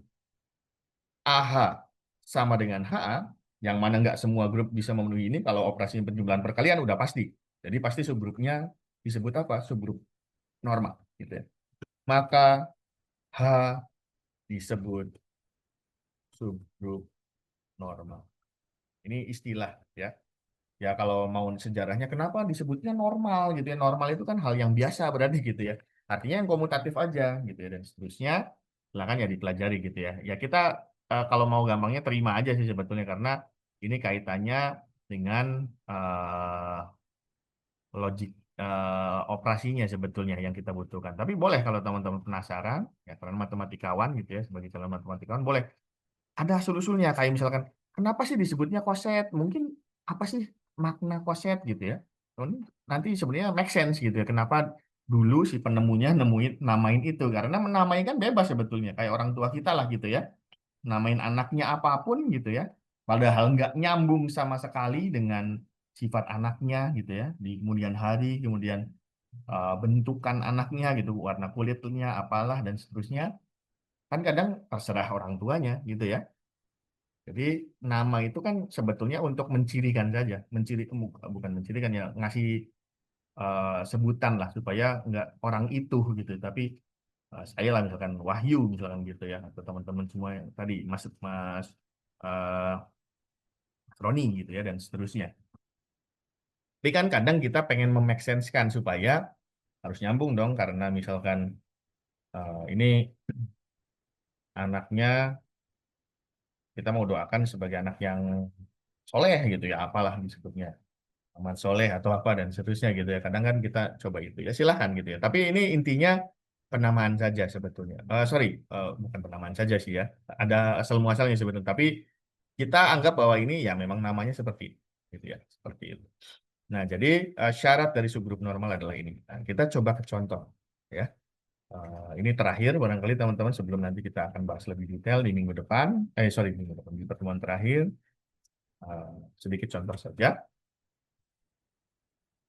AH sama dengan HA, yang mana nggak semua grup bisa memenuhi ini, kalau operasi penjumlahan perkalian udah pasti. Jadi pasti subgrupnya disebut apa? Subgrup normal gitu ya. Maka H disebut subgrup normal. Ini istilah ya. Ya kalau mau sejarahnya kenapa disebutnya normal gitu ya. Normal itu kan hal yang biasa berarti gitu ya. Artinya yang komutatif aja gitu ya dan seterusnya. Silakan ya dipelajari gitu ya. Ya kita kalau mau gampangnya terima aja sih sebetulnya karena ini kaitannya dengan logik operasinya sebetulnya yang kita butuhkan. Tapi boleh kalau teman-teman penasaran ya karena matematikawan gitu ya sebagai calon matematikawan boleh ada usul-usulnya kayak misalkan kenapa sih disebutnya koset? Mungkin apa sih makna koset gitu ya? Nanti sebenarnya make sense gitu ya. Kenapa dulu si penemunya nemuin namain itu? Karena menamai kan bebas sebetulnya kayak orang tua kita lah gitu ya. Namain anaknya apapun gitu ya. Padahal nggak nyambung sama sekali dengan sifat anaknya gitu ya. Di kemudian hari, kemudian bentukan anaknya gitu, warna kulitnya apalah dan seterusnya. Kan kadang terserah orang tuanya gitu ya. Jadi nama itu kan sebetulnya untuk mencirikan saja, bukan mencirikan ya, ngasih sebutan lah supaya nggak orang itu gitu. Tapi saya lah misalkan Wahyu misalkan gitu ya, atau teman-teman semua yang tadi Mas eh, Roni gitu ya dan seterusnya. Tapi kan kadang kita pengen memake sense-kan supaya harus nyambung dong karena misalkan ini anaknya kita mau doakan sebagai anak yang soleh gitu ya, apalah disebutnya. Aman soleh atau apa dan seterusnya gitu ya. Kadang kan kita coba itu ya silahkan gitu ya. Tapi ini intinya penamaan saja sebetulnya. Sorry, bukan penamaan saja sih ya. Ada asal muasalnya sebetulnya. Tapi kita anggap bahwa ini ya memang namanya seperti itu, gitu ya, seperti itu. Nah, jadi syarat dari subgrup normal adalah ini. Nah, kita coba ke contoh ya. Ini terakhir barangkali teman-teman sebelum nanti kita akan bahas lebih detail di minggu depan. Sorry, minggu depan di pertemuan terakhir. Sedikit contoh saja.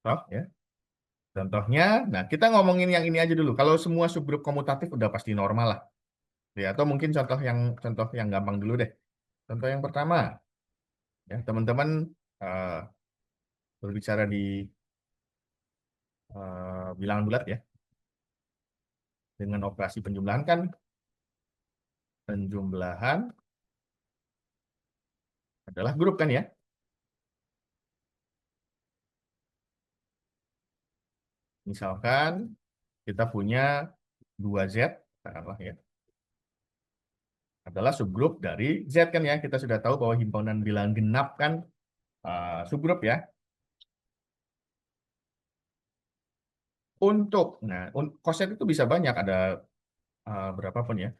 Oh, ya. Contohnya, nah kita ngomongin yang ini aja dulu. Kalau semua subgrup komutatif udah pasti normal lah. Ya, atau mungkin contoh yang gampang dulu deh. Contoh yang pertama, ya teman-teman eh, berbicara di bilangan bulat ya. Dengan operasi penjumlahan kan penjumlahan adalah grup kan ya. Misalkan kita punya 2Z, katakanlah ya, adalah subgrup dari Z kan ya. Kita sudah tahu bahwa himpunan bilangan genap kan subgrup ya. Nah, koset itu bisa banyak, ada berapapun ya.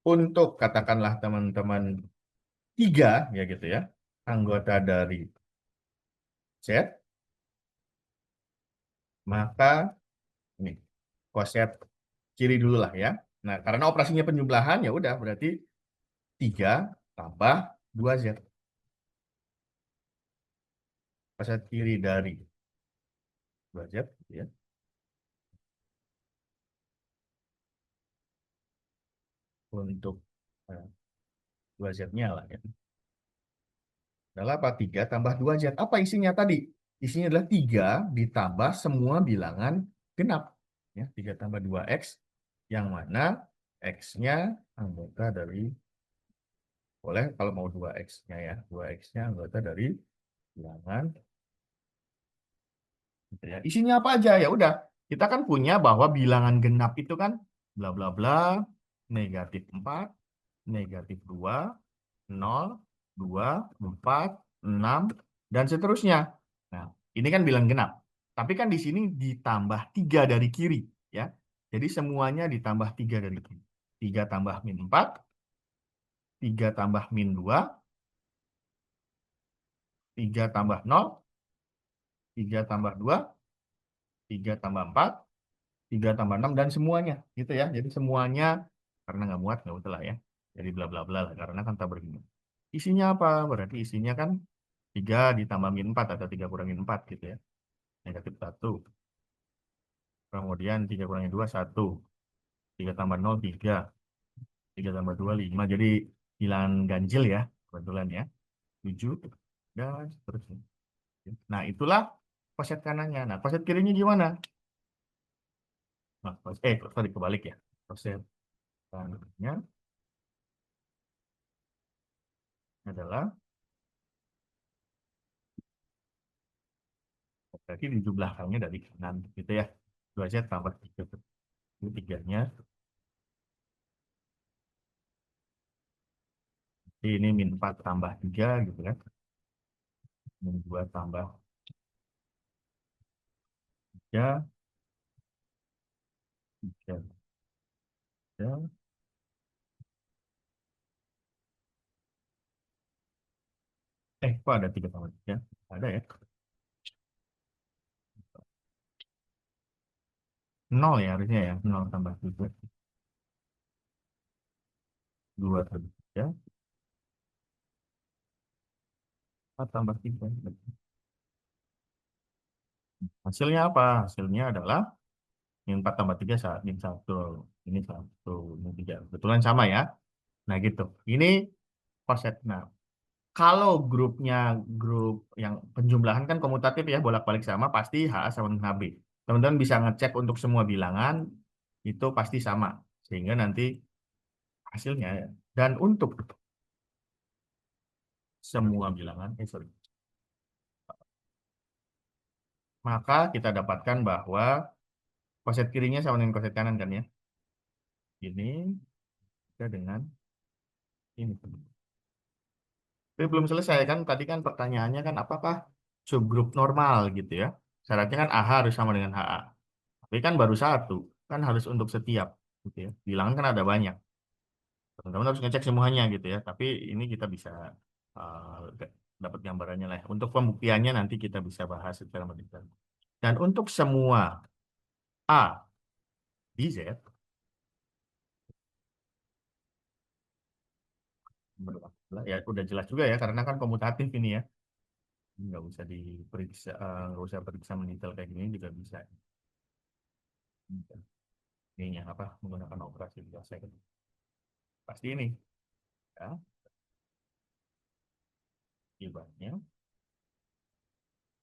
Untuk katakanlah teman-teman 3 ya gitu ya, anggota dari Z, maka ini koset ciri dulu lah ya. Nah, karena operasinya penjumlahan ya udah berarti 3 tambah 2Z. Koset ciri dari 2Z ya. untuk 2Z-nya lah ya. Adalah apa? 3 tambah 2Z. Apa isinya tadi? Isinya adalah 3 ditambah semua bilangan genap. Ya, 3 tambah 2X, yang mana X-nya anggota dari, boleh kalau mau 2X-nya ya, 2X-nya anggota dari bilangan. Gitu ya. Isinya apa aja? Ya udah, kita kan punya bahwa bilangan genap itu kan bla bla bla, -4, -2, 0, 2, 4, 6, dan seterusnya. Nah, ini kan bilangan genap. Tapi kan di sini ditambah 3 dari kiri. Ya. Jadi semuanya ditambah 3 dari kiri. 3 tambah -4, 3 tambah -2, 3 tambah 0, 3 tambah 2, 3 tambah 4, 3 tambah 6, dan semuanya. Gitu ya. Jadi semuanya, karena nggak muat, nggak usah lah ya. Jadi bla bla bla lah, karena kan tak begini. Isinya apa? Berarti isinya kan 3 ditambah -4 atau 3 kurangin 4 gitu ya. -1. Kemudian 3 kurangi 2, 1. 3 tambah 0, 3. 3 tambah 2, 5. Jadi bilangan ganjil ya, kebetulan ya. 7, dan seterusnya. Nah, itulah koset kanannya. Nah, koset kirinya gimana? Nah, sorry, kebalik ya. Koset kanannya adalah, berarti di belakangnya dari kanan gitu ya. 2Z tambah 3. Ini 3-nya. Jadi ini -4 tambah 3 gitu kan. -2 tambah 3. 3. 3. Kok ada 3 tambah 3? Ada ya. 0 ya harusnya ya. 0 tambah 3. 2 tambah 3. 4 tambah 3. Hasilnya apa? Hasilnya adalah -4 tambah 3 saat min 1. Ini 1. Ini 3. Kebetulan sama ya. Nah gitu. Ini koset. Nah, kalau grupnya grup yang penjumlahan kan komutatif ya, bolak-balik sama, pasti HA sama dengan HB. Teman-teman bisa ngecek untuk semua bilangan, itu pasti sama. Sehingga nanti hasilnya, ya. Dan untuk semua bilangan, sorry, maka kita dapatkan bahwa koset kirinya sama dengan koset kanan kan ya. Ini kita dengan ini. Tapi belum selesai kan, tadi kan pertanyaannya kan apakah subgrup normal gitu ya. Syaratnya kan AH harus sama dengan HA. Tapi kan baru satu, kan harus untuk setiap gitu ya. Bilangan kan ada banyak. Teman-teman harus ngecek semuanya gitu ya. Tapi ini kita bisa dapat gambarannya lah. Untuk pembuktiannya nanti kita bisa bahas secara mendetail. Dan untuk semua A di Z, ya udah jelas juga ya, karena kan komutatif ini ya. Nggak usah diperiksa, nggak usah periksa mendetail kayak gini juga bisa. Ininya apa, menggunakan operasi biasa kan. Pasti ini ya, akibatnya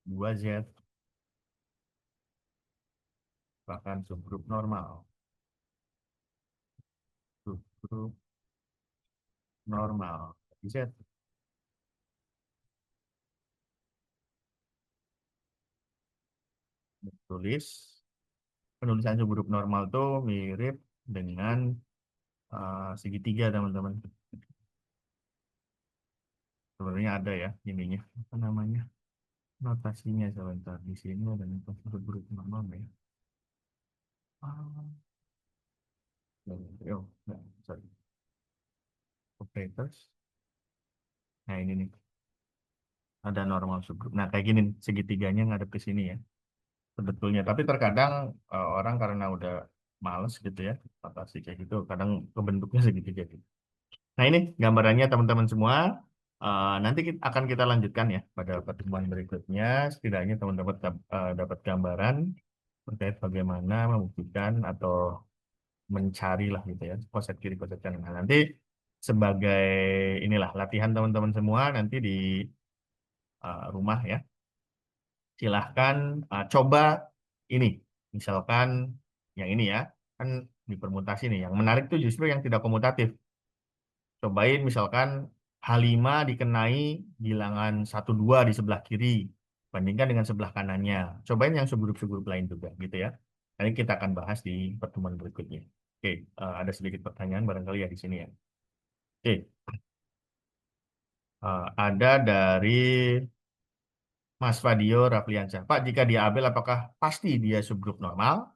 2Z bahkan subgrup normal. Subgrup normal Z. Tulis penulisan subgrup normal tuh mirip dengan segitiga teman-teman. Sebenarnya ada ya ininya, apa namanya, notasinya sebentar. Di sini ada notasi subgrup normal ya. Oh, enggak, sorry. Operators. Nah ini nih, ada normal subgroup. Nah kayak gini segitiganya ngadep ke sini ya sebetulnya. Tapi terkadang orang karena udah males gitu ya, notasi kayak gitu, kadang kebentuknya segitiga gitu. Nah ini gambarannya teman-teman semua. Nanti akan kita lanjutkan ya pada pertemuan berikutnya. Setidaknya teman-teman dapat gambaran terkait bagaimana membuktikan atau mencari lah gitu ya, koset kiri, koset kanan. Nah, nanti sebagai inilah latihan teman-teman semua nanti di rumah ya, silahkan coba ini, misalkan yang ini ya, kan dipermutasi nih. Yang menarik tuh justru yang tidak komutatif. Cobain misalkan H5 dikenai bilangan 1, 2 di sebelah kiri, bandingkan dengan sebelah kanannya. Cobain yang subgrup-subgrup lain juga gitu ya. Nanti kita akan bahas di pertemuan berikutnya. Oke, ada sedikit pertanyaan barangkali ya di sini ya. Oke, ada dari Mas Fadio Rafliansyah. Pak, jika dia Abel apakah pasti dia subgrup normal?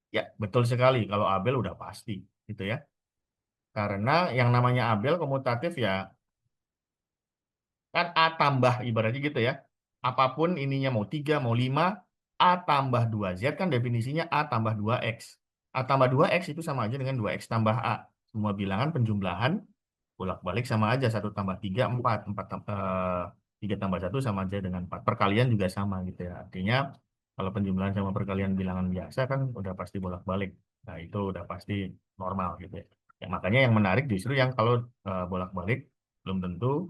Ya, betul sekali. Kalau Abel udah pasti gitu ya. Karena yang namanya Abel komutatif ya kan A tambah ibaratnya gitu ya. Apapun ininya mau 3 mau 5 A tambah 2Z kan definisinya A tambah 2X. A tambah 2X itu sama aja dengan 2X tambah A. Semua bilangan penjumlahan bolak-balik sama aja. 1 tambah 3 4. 3 tambah 1 sama aja dengan 4. Perkalian juga sama gitu ya. Artinya kalau penjumlahan sama perkalian bilangan biasa kan udah pasti bolak-balik. Nah itu udah pasti normal gitu ya. Ya, makanya yang menarik justru yang kalau bolak-balik belum tentu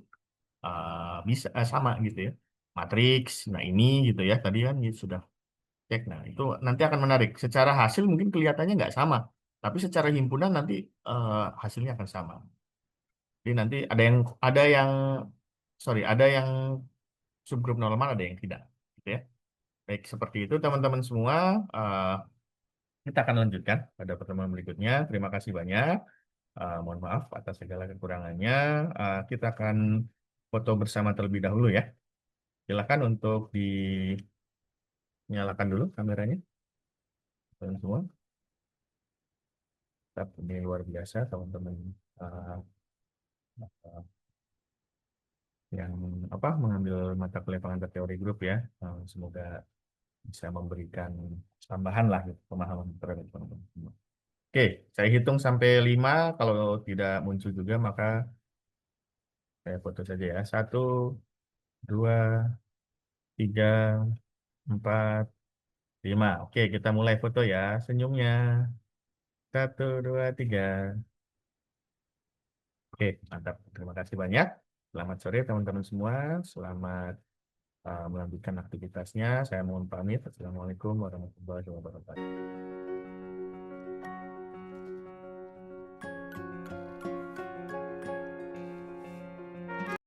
bisa sama gitu ya. Matriks, nah ini gitu ya. Tadi kan ya sudah cek. Nah itu nanti akan menarik. Secara hasil mungkin kelihatannya nggak sama. Tapi secara himpunan nanti hasilnya akan sama. Jadi nanti ada yang sorry, ada yang subgrup normal, ada yang tidak, gitu ya. Baik, seperti itu teman-teman semua. eh, kita akan lanjutkan pada pertemuan berikutnya. Terima kasih banyak. Mohon maaf atas segala kekurangannya. Kita akan foto bersama terlebih dahulu ya. Silakan untuk dinyalakan dulu kameranya, teman semua. Ini luar biasa teman-teman eh, yang mengambil mata kuliah pengantar teori grup ya. Semoga bisa memberikan tambahan lah gitu, pemahaman terhadap teman-teman semua. Oke, saya hitung sampai 5. Kalau tidak muncul juga maka saya foto saja ya. 1, 2, 3, 4, 5. Oke, kita mulai foto ya. Senyumnya. 1, 2, 3. Oke, mantap. Terima kasih banyak. Selamat sore teman-teman semua. Selamat melanjutkan aktivitasnya. Saya mohon pamit. Assalamualaikum warahmatullahi wabarakatuh.